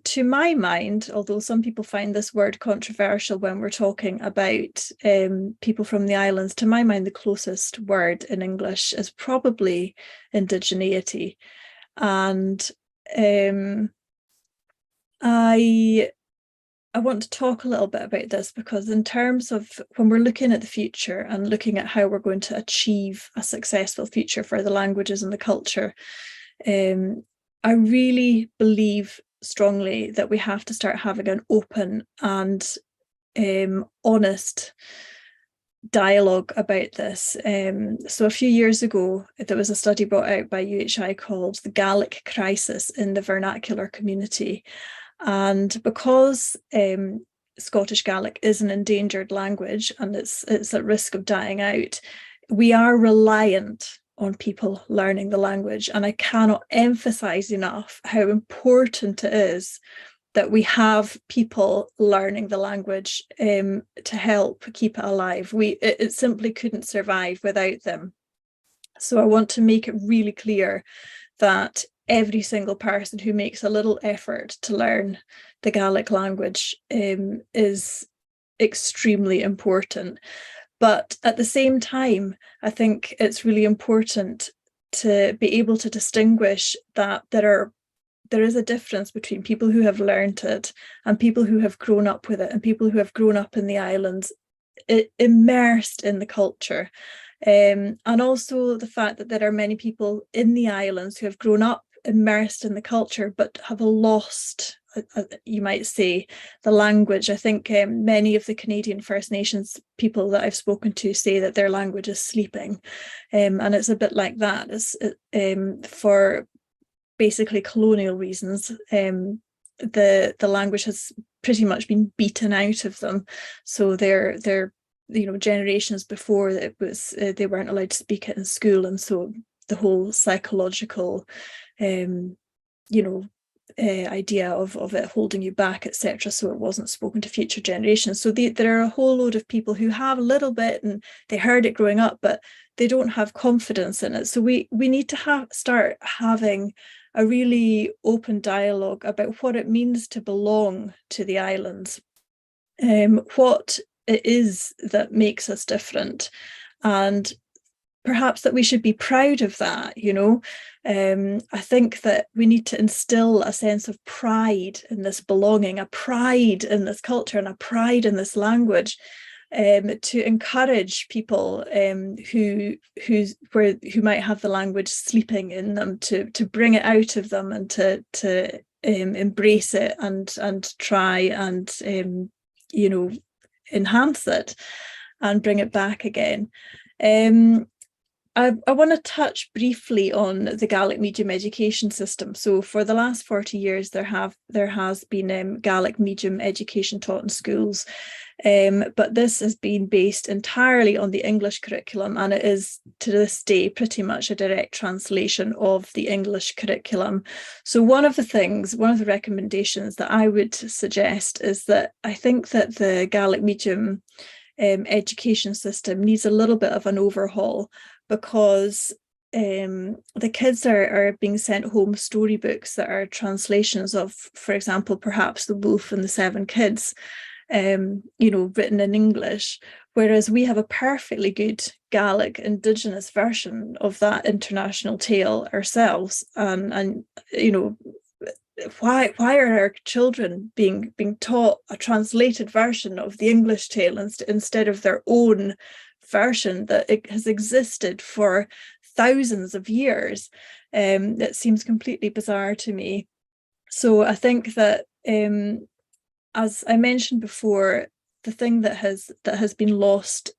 to my mind, although some people find this word controversial when we're talking about people from the islands, to my mind, the closest word in English is probably indigeneity. And I want to talk a little bit about this, because in terms of when we're looking at the future and looking at how we're going to achieve a successful future for the languages and the culture, I really believe strongly that we have to start having an open and honest dialogue about this. So a few years ago, there was a study brought out by UHI called The Gaelic Crisis in the Vernacular Community. And because Scottish Gaelic is an endangered language and it's at risk of dying out, we are reliant on people learning the language. And I cannot emphasize enough how important it is that we have people learning the language to help keep it alive. It simply couldn't survive without them. So I want to make it really clear that every single person who makes a little effort to learn the Gaelic language is extremely important. But at the same time, I think it's really important to be able to distinguish that there is a difference between people who have learned it and people who have grown up with it, and people who have grown up in the islands, immersed in the culture. And also the fact that there are many people in the islands who have grown up immersed in the culture but have lost, you might say, the language. I think many of the Canadian First Nations people that I've spoken to say that their language is sleeping, and it's a bit like that. For basically colonial reasons, the language has pretty much been beaten out of them. So they're generations before, it was they weren't allowed to speak it in school, and so the whole psychological idea of it holding you back, etc. So it wasn't spoken to future generations. So there are a whole load of people who have a little bit and they heard it growing up, but they don't have confidence in it. So we need to start having a really open dialogue about what it means to belong to the islands, what it is that makes us different, and perhaps that we should be proud of that. I think that we need to instill a sense of pride in this belonging, a pride in this culture, and a pride in this language, to encourage people who might have the language sleeping in them to bring it out of them, and to embrace it and try and enhance it and bring it back again. I want to touch briefly on the Gaelic medium education system. So for the last 40 years, there has been Gaelic medium education taught in schools, but this has been based entirely on the English curriculum, and it is to this day pretty much a direct translation of the English curriculum. So one of the recommendations that I would suggest is that I think that the Gaelic medium education system needs a little bit of an overhaul, because the kids are being sent home storybooks that are translations of, for example, perhaps The Wolf and the Seven Kids, written in English, whereas we have a perfectly good Gaelic Indigenous version of that international tale ourselves. And why are our children being taught a translated version of the English tale instead of their own version that it has existed for thousands of years? It seems completely bizarre to me. So I think that, as I mentioned before, the thing that has been lost,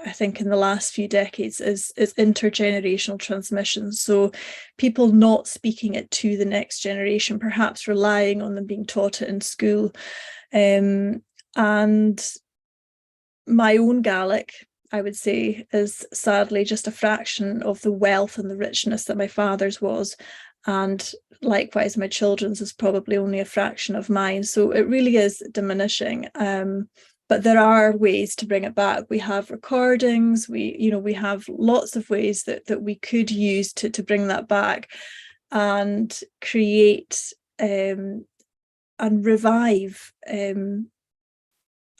I think, in the last few decades is intergenerational transmission. So people not speaking it to the next generation, perhaps relying on them being taught it in school. And my own Gaelic, I would say, is sadly just a fraction of the wealth and the richness that my father's was. And likewise, my children's is probably only a fraction of mine. So it really is diminishing. But there are ways to bring it back. We have recordings, we have lots of ways that we could use to bring that back and create and revive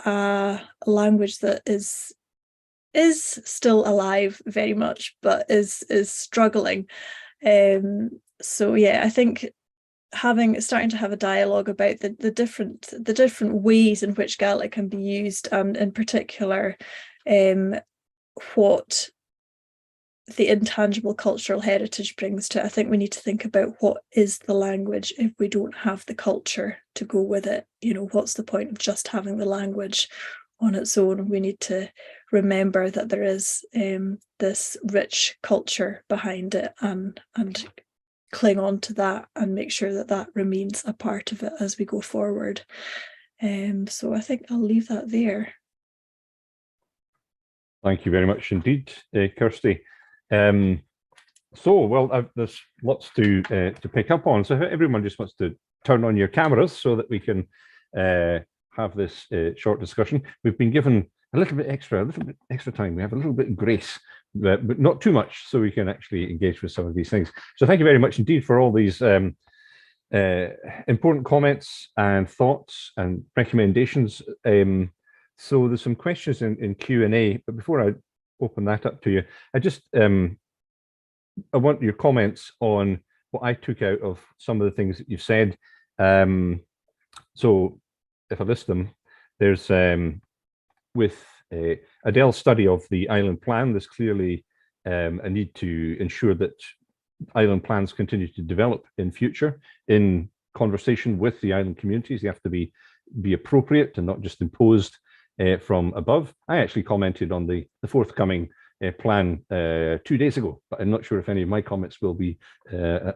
a language that is still alive very much, but is struggling. So yeah, I think starting to have a dialogue about the different ways in which Gaelic can be used, and in particular what the intangible cultural heritage brings to it. I think we need to think about what is the language if we don't have the culture to go with it. You know, what's the point of just having the language on its own? We need to remember that there is this rich culture behind it, and cling on to that and make sure that that remains a part of it as we go forward. So I think I'll leave that there. Thank you very much indeed, Kirsty. Well, there's lots to pick up on. So everyone just wants to turn on your cameras so that we can have this short discussion. We've been given a little bit extra time. We have a little bit of grace, but not too much, so we can actually engage with some of these things. So thank you very much indeed for all these important comments and thoughts and recommendations. So there's some questions in Q&A, but before I open that up to you, I want your comments on what I took out of some of the things that you've said. So if I list them, there's with Adele's study of the island plan, there's clearly a need to ensure that island plans continue to develop in future in conversation with the island communities. They have to be appropriate and not just imposed from above. I actually commented on the forthcoming plan 2 days ago, but I'm not sure if any of my comments will be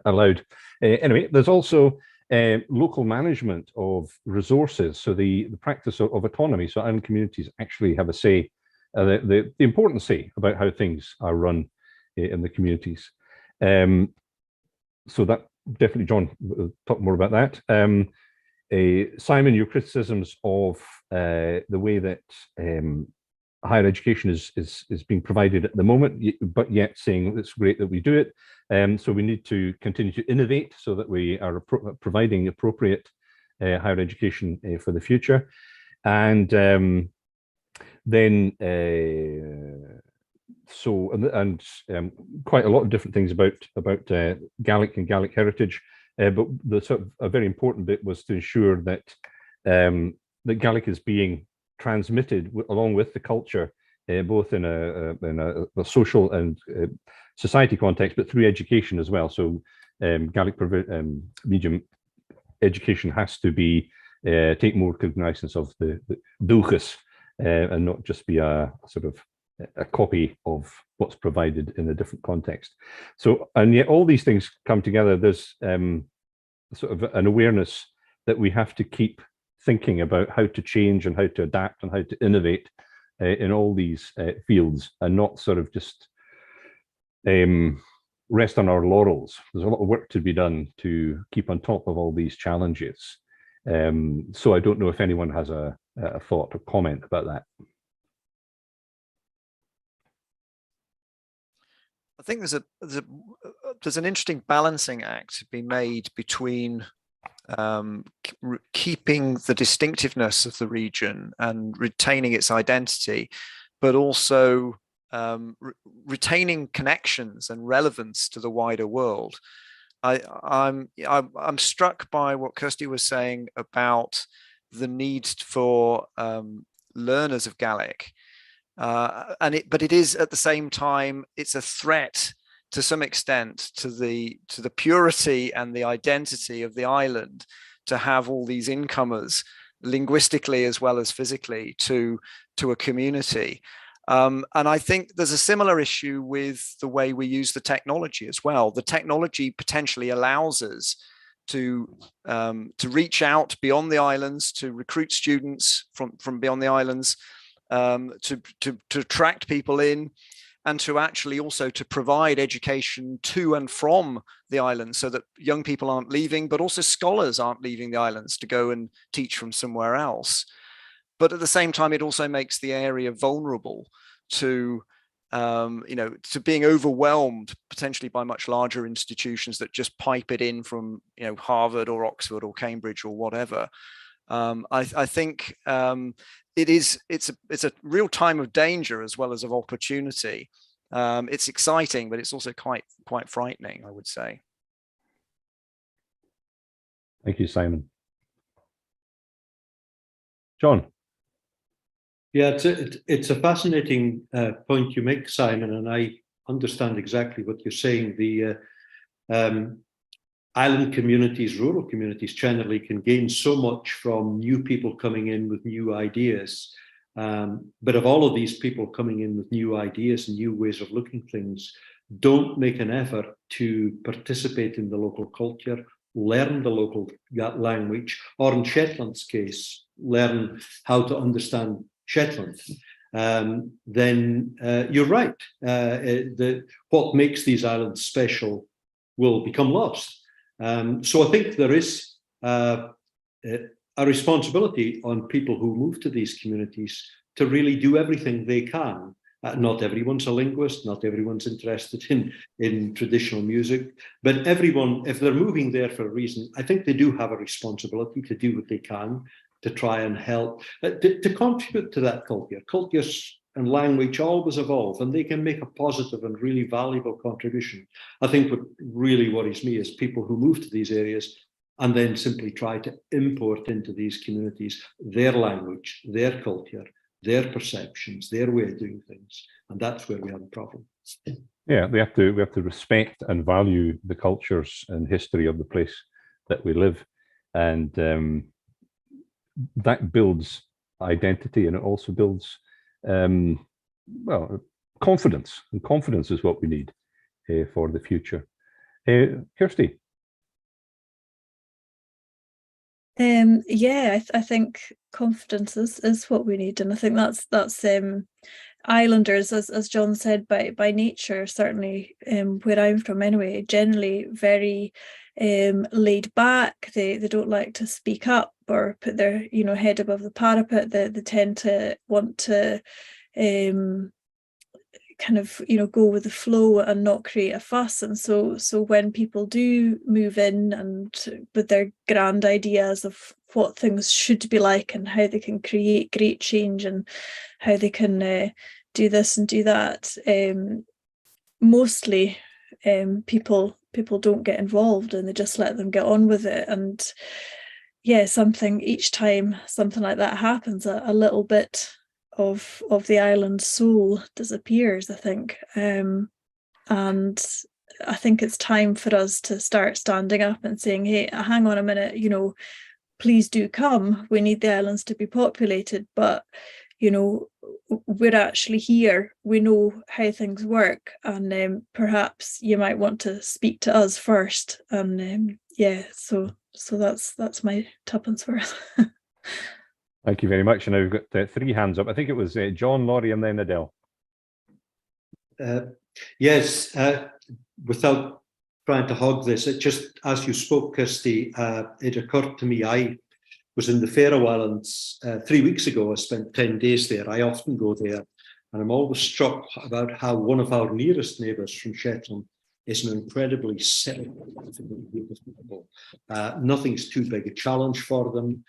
allowed. Anyway, there's also local management of resources, so the practice of autonomy, so island communities actually have a say, the important say about how things are run in the communities. So that definitely, John, we'll talk more about that. Simon, your criticisms of the way that higher education is being provided at the moment, but yet saying it's great that we do it. So we need to continue to innovate so that we are providing appropriate higher education for the future. And then quite a lot of different things about Gaelic and Gaelic heritage. But the sort of a very important bit was to ensure that that Gaelic is being transmitted along with the culture, both in a social and society context, but through education as well. So Gaelic medium education has to be take more cognizance of the dúchas and not just be a sort of a copy of what's provided in a different context. So, and yet all these things come together. There's sort of an awareness that we have to keep thinking about how to change and how to adapt and how to innovate in all these fields, and not sort of just rest on our laurels. There's a lot of work to be done to keep on top of all these challenges. So I don't know if anyone has a thought or comment about that. I think there's an interesting balancing act to be made between keeping the distinctiveness of the region and retaining its identity, but also retaining connections and relevance to the wider world. I'm struck by what Kirsty was saying about the need for learners of Gaelic. But it is at the same time, it's a threat to some extent to the purity and the identity of the island to have all these incomers linguistically as well as physically to a community. And I think there's a similar issue with the way we use the technology as well. The technology potentially allows us to reach out beyond the islands, to recruit students from beyond the islands, to attract people in, and to actually also to provide education to and from the islands, so that young people aren't leaving, but also scholars aren't leaving the islands to go and teach from somewhere else. But at the same time, it also makes the area vulnerable to to being overwhelmed potentially by much larger institutions that just pipe it in from Harvard or Oxford or Cambridge or whatever. I think it's a real time of danger as well as of opportunity. It's exciting, but it's also quite frightening, I would say. Thank you, Simon. John. Yeah, it's a fascinating point you make, Simon, and I understand exactly what you're saying. The island communities, rural communities generally can gain so much from new people coming in with new ideas. But if all of these people coming in with new ideas and new ways of looking at things don't make an effort to participate in the local culture, learn the local language, or in Shetland's case, learn how to understand Shetland, then you're right. What makes these islands special will become lost. So I think there is a responsibility on people who move to these communities to really do everything they can. Not everyone's a linguist, not everyone's interested in traditional music, but everyone, if they're moving there for a reason, I think they do have a responsibility to do what they can to try and help, to contribute to that culture. Cultures and language always evolve, and they can make a positive and really valuable contribution. I think what really worries me is people who move to these areas and then simply try to import into these communities their language, their culture, their perceptions, their way of doing things, and that's where we have a problem. Yeah, we have to respect and value the cultures and history of the place that we live, and that builds identity, and it also builds well, confidence, and confidence is what we need for the future. Kirsty. Yeah, I think confidence is what we need, and I think that's islanders, as John said, by nature, certainly where I'm from anyway, generally very laid back. They don't like to speak up or put their head above the parapet. They tend to want to kind of go with the flow and not create a fuss. And so when people do move in and with their grand ideas of what things should be like and how they can create great change and how they can do this and do that, mostly people don't get involved, and they just let them get on with it. And yeah, each time something like that happens, a little bit of the island soul disappears, I think. And I think it's time for us to start standing up and saying, hey, hang on a minute, please do come. We need the islands to be populated, but we're actually here. We know how things work, and perhaps you might want to speak to us first. And yeah, so that's my tuppence worth. Thank you very much. And now we've got 3 hands up. I think it was John, Laurie, and then Adele. Yes, without trying to hog this, it just, as you spoke, Kirsty, it occurred to me, I was in the Faroe Islands 3 weeks ago. I spent 10 days there. I often go there, and I'm always struck about how one of our nearest neighbours from Shetland is an incredibly simple, people. Nothing's too big a challenge for them.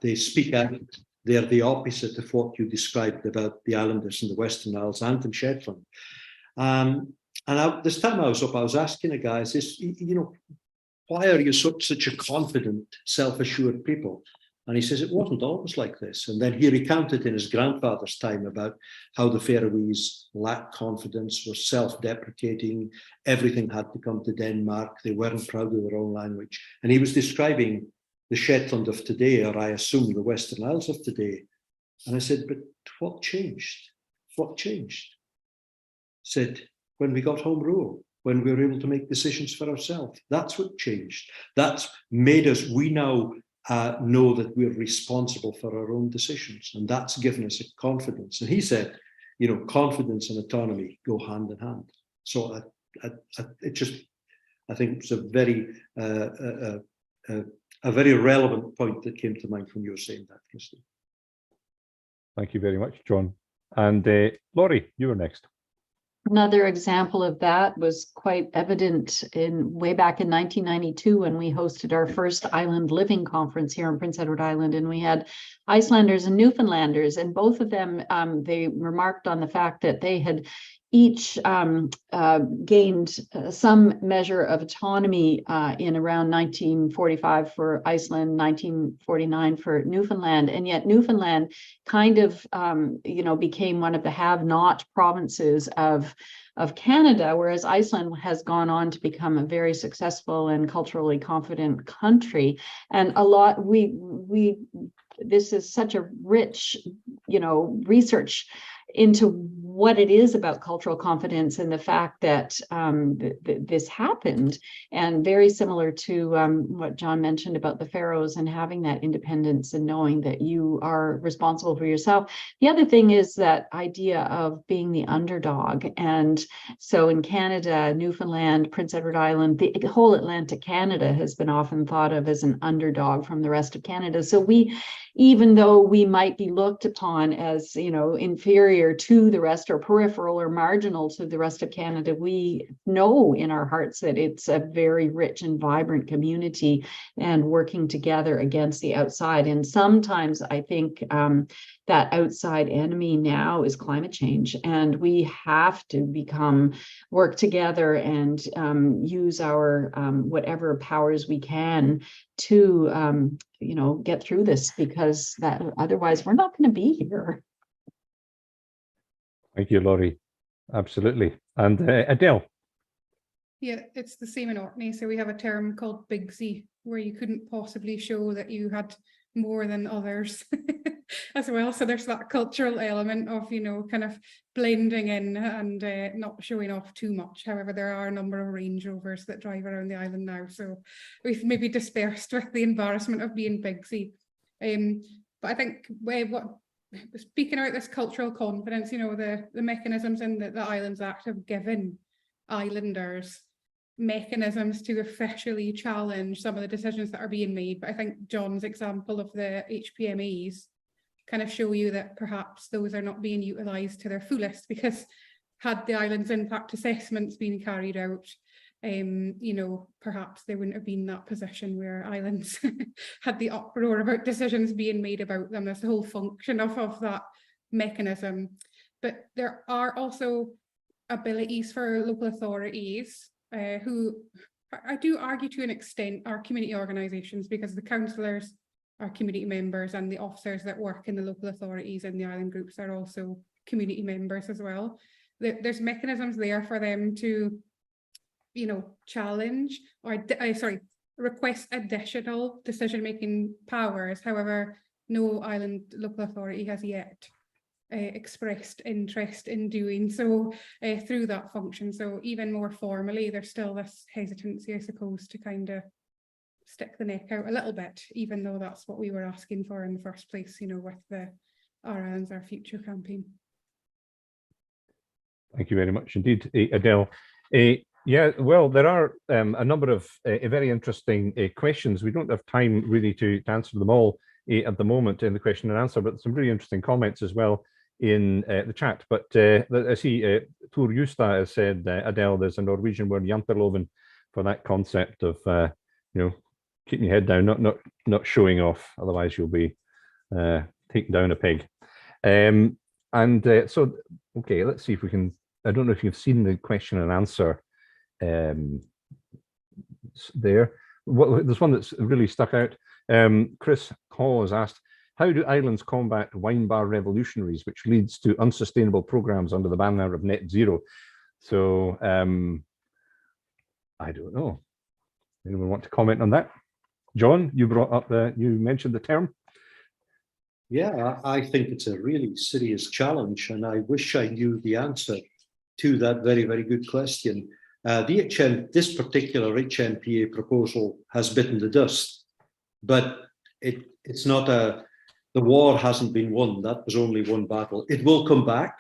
They speak out. They're the opposite of what you described about the islanders in the Western Isles and in Shetland. This time I was up, I was asking a guy, I says, why are you such a confident, self-assured people? And he says, it wasn't always like this. And then he recounted in his grandfather's time about how the Faroese lacked confidence, were self-deprecating, everything had to come to Denmark, they weren't proud of their own language. And he was describing the Shetland of today, or I assume the Western Isles of today. And I said, but what changed? What changed? Said, when we got home rule, when we were able to make decisions for ourselves. That's what changed. That's made us, we now know that we're responsible for our own decisions. And that's given us a confidence. And he said, confidence and autonomy go hand in hand. So I think it's a very relevant point that came to mind when you were saying that, Kirsty. Thank you very much, John. And Laurie, you were next. Another example of that was quite evident way back in 1992 when we hosted our first island living conference here on Prince Edward Island, and we had Icelanders and Newfoundlanders, and both of them, they remarked on the fact that they had each gained some measure of autonomy in around 1945 for Iceland, 1949 for Newfoundland, and yet Newfoundland kind of, became one of the have-not provinces of Canada, whereas Iceland has gone on to become a very successful and culturally confident country. And a lot, this is such a rich, research into what it is about cultural confidence and the fact that this happened, and very similar to what John mentioned about the Faroes and having that independence and knowing that you are responsible for yourself. The other thing is that idea of being the underdog. And so in Canada, Newfoundland, Prince Edward Island, the whole Atlantic Canada has been often thought of as an underdog from the rest of Canada. So even though we might be looked upon as, inferior to the rest or peripheral or marginal to the rest of Canada, we know in our hearts that it's a very rich and vibrant community and working together against the outside. And sometimes I think that outside enemy now is climate change, and we have to work together and use our whatever powers we can to get through this, because that otherwise we're not going to be here. Thank you, Laurie. Absolutely. And Adele. Yeah, it's the same in Orkney. So we have a term called Bigsy, where you couldn't possibly show that you had more than others as well. So there's that cultural element of, kind of blending in and not showing off too much. However, there are a number of Range Rovers that drive around the island now. So we've maybe dispersed with the embarrassment of being Bigsy. But I think speaking about this cultural confidence, the mechanisms in the Islands Act have given islanders mechanisms to officially challenge some of the decisions that are being made. But I think John's example of the HPMAs kind of show you that perhaps those are not being utilised to their fullest, because had the island's impact assessments been carried out, perhaps they wouldn't have been in that position where islands had the uproar about decisions being made about them. That's the whole function of that mechanism. But there are also abilities for local authorities who I do argue to an extent are community organisations, because the councillors are community members and the officers that work in the local authorities and the island groups are also community members as well. There's mechanisms there for them to challenge or request additional decision-making powers. However, no island local authority has yet expressed interest in doing so through that function. So even more formally, there's still this hesitancy, I suppose, to kind of stick the neck out a little bit, even though that's what we were asking for in the first place, with the Our Islands, Our Future campaign. Thank you very much indeed, Adele. Yeah, well, there are a number of very interesting questions. We don't have time really to answer them all at the moment in the question and answer, but some really interesting comments as well in the chat. But I see Tor Justa has said, Adele, there's a Norwegian word, janteloven, for that concept of, keeping your head down, not showing off, otherwise you'll be taking down a peg. So, okay, let's see if we can, I don't know if you've seen the question and answer there. There's one that's really stuck out. Chris Hall has asked, how do islands combat wine bar revolutionaries, which leads to unsustainable programs under the banner of net zero? So I don't know. Anyone want to comment on that? John, you brought up you mentioned the term. Yeah, I think it's a really serious challenge, and I wish I knew the answer to that very, very good question. This particular HMPA proposal has bitten the dust, but it's not the war hasn't been won. That was only one battle. It will come back,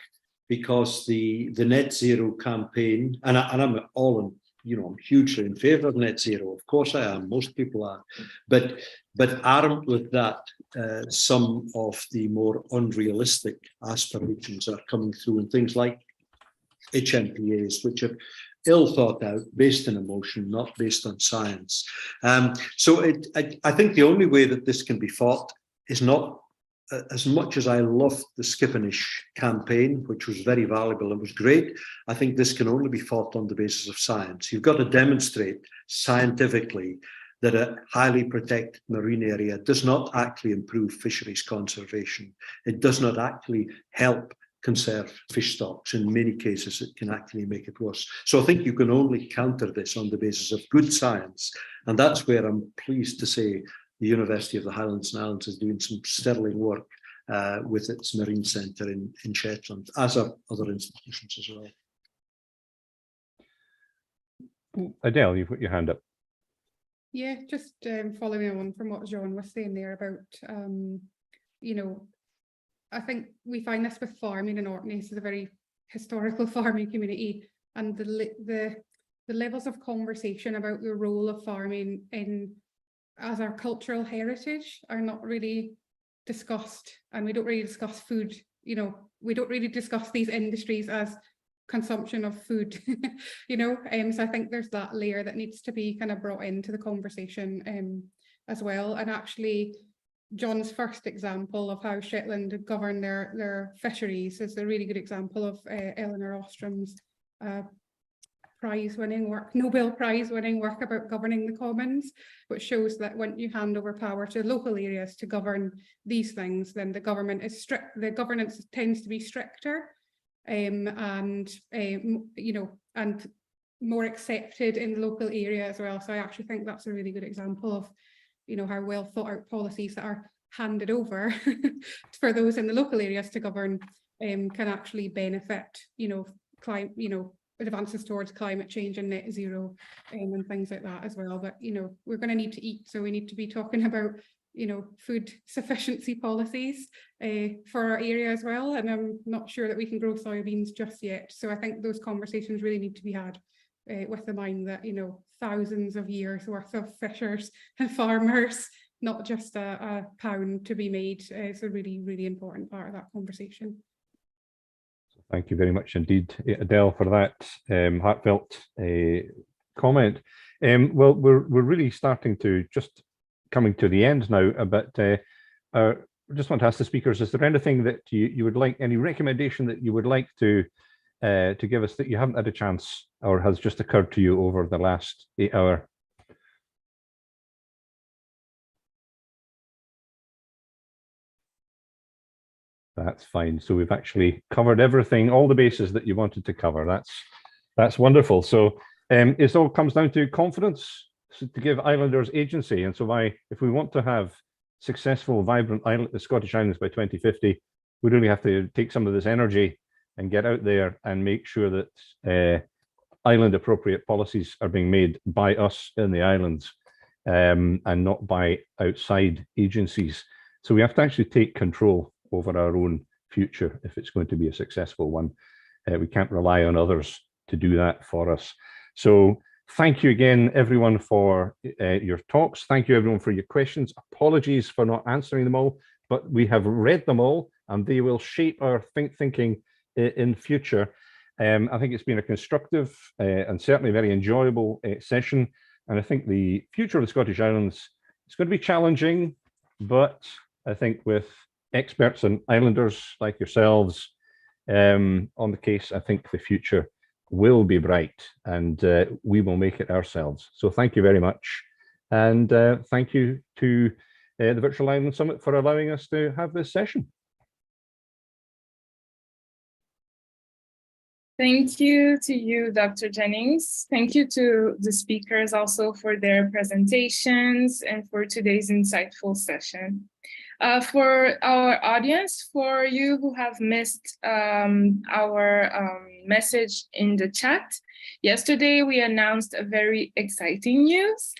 because the net zero campaign, and I'm all in, I'm hugely in favor of net zero. Of course I am. Most people are, but armed with that, some of the more unrealistic aspirations are coming through, and things like HMPAs, which are ill thought out, based on emotion, not based on science. So I think the only way that this can be fought is not as much as I loved the Skippenish campaign, which was very valuable and was great, I think this can only be fought on the basis of science. You've got to demonstrate scientifically that a highly protected marine area does not actually improve fisheries conservation. It does not actually help conserve fish stocks. In many cases, it can actually make it worse. So I think you can only counter this on the basis of good science. And that's where I'm pleased to say the University of the Highlands and Islands is doing some sterling work with its Marine Centre in Shetland, as are other institutions as well. Adele, you've put your hand up. Yeah, just following on from what John was saying there about, you know, I think we find this with farming in Orkney. This is a very historical farming community, and the levels of conversation about the role of farming as our cultural heritage are not really discussed, and we don't really discuss food. You know, we don't really discuss these industries as consumption of food, you know, so I think there's that layer that needs to be kind of brought into the conversation as well. And actually, John's first example of how Shetland govern their fisheries is a really good example of Eleanor Ostrom's prize-winning work, Nobel Prize-winning work about governing the commons, which shows that when you hand over power to local areas to govern these things, then the government is strict. The governance tends to be stricter, and you know, and more accepted in the local area as well. So I actually think that's a really good example of, you know, how well thought out policies that are handed over for those in the local areas to govern can actually benefit, you know, climate, you know, advances towards climate change and net zero and things like that as well. But, you know, we're going to need to eat, so we need to be talking about, you know, food sufficiency policies for our area as well. And I'm not sure that we can grow soybeans just yet. So I think those conversations really need to be had with the mind that, you know, thousands of years worth of fishers and farmers, not just a pound to be made. It's a really, really important part of that conversation. Thank you very much indeed, Adele, for that heartfelt comment. Well, we're really starting to just coming to the end now, but I just want to ask the speakers, is there anything that you would like, any recommendation that you would like to give us that you haven't had a chance or has just occurred to you over the last 8 hours? That's fine. So we've actually covered everything, all the bases that you wanted to cover. That's wonderful. So it all comes down to confidence, so to give islanders agency. And so if we want to have successful, vibrant the Scottish Islands by 2050, we really have to take some of this energy and get out there and make sure that island appropriate policies are being made by us in the islands and not by outside agencies. So we have to actually take control over our own future if it's going to be a successful one. We can't rely on others to do that for us. So thank you again, everyone, for your talks. Thank you, everyone, for your questions. Apologies for not answering them all, but we have read them all and they will shape our thinking in future. I think it's been a constructive and certainly very enjoyable session. And I think the future of the Scottish Islands is going to be challenging, but I think with experts and islanders like yourselves on the case, I think the future will be bright and we will make it ourselves. So thank you very much. And thank you to the Virtual Island Summit for allowing us to have this session. Thank you to you, Dr. Jennings. Thank you to the speakers also for their presentations and for today's insightful session. For our audience, for you who have missed our message in the chat, yesterday we announced a very exciting news.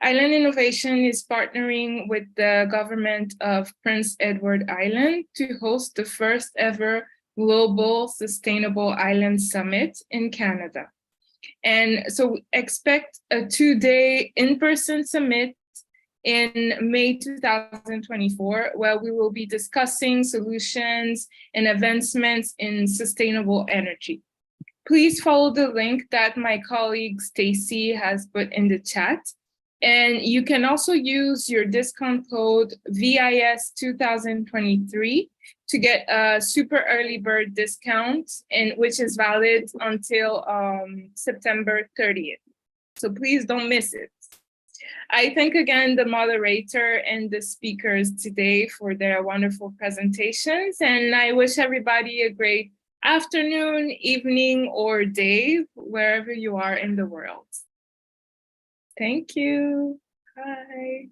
Island Innovation is partnering with the government of Prince Edward Island to host the first ever Global Sustainable Island Summit in Canada. And so expect a 2-day in-person summit in May 2024, where we will be discussing solutions and advancements in sustainable energy. Please follow the link that my colleague Stacy has put in the chat. And you can also use your discount code VIS 2023 to get a super early bird discount, and which is valid until September 30th. So please don't miss it. I thank again the moderator and the speakers today for their wonderful presentations, and I wish everybody a great afternoon, evening, or day, wherever you are in the world. Thank you. Bye.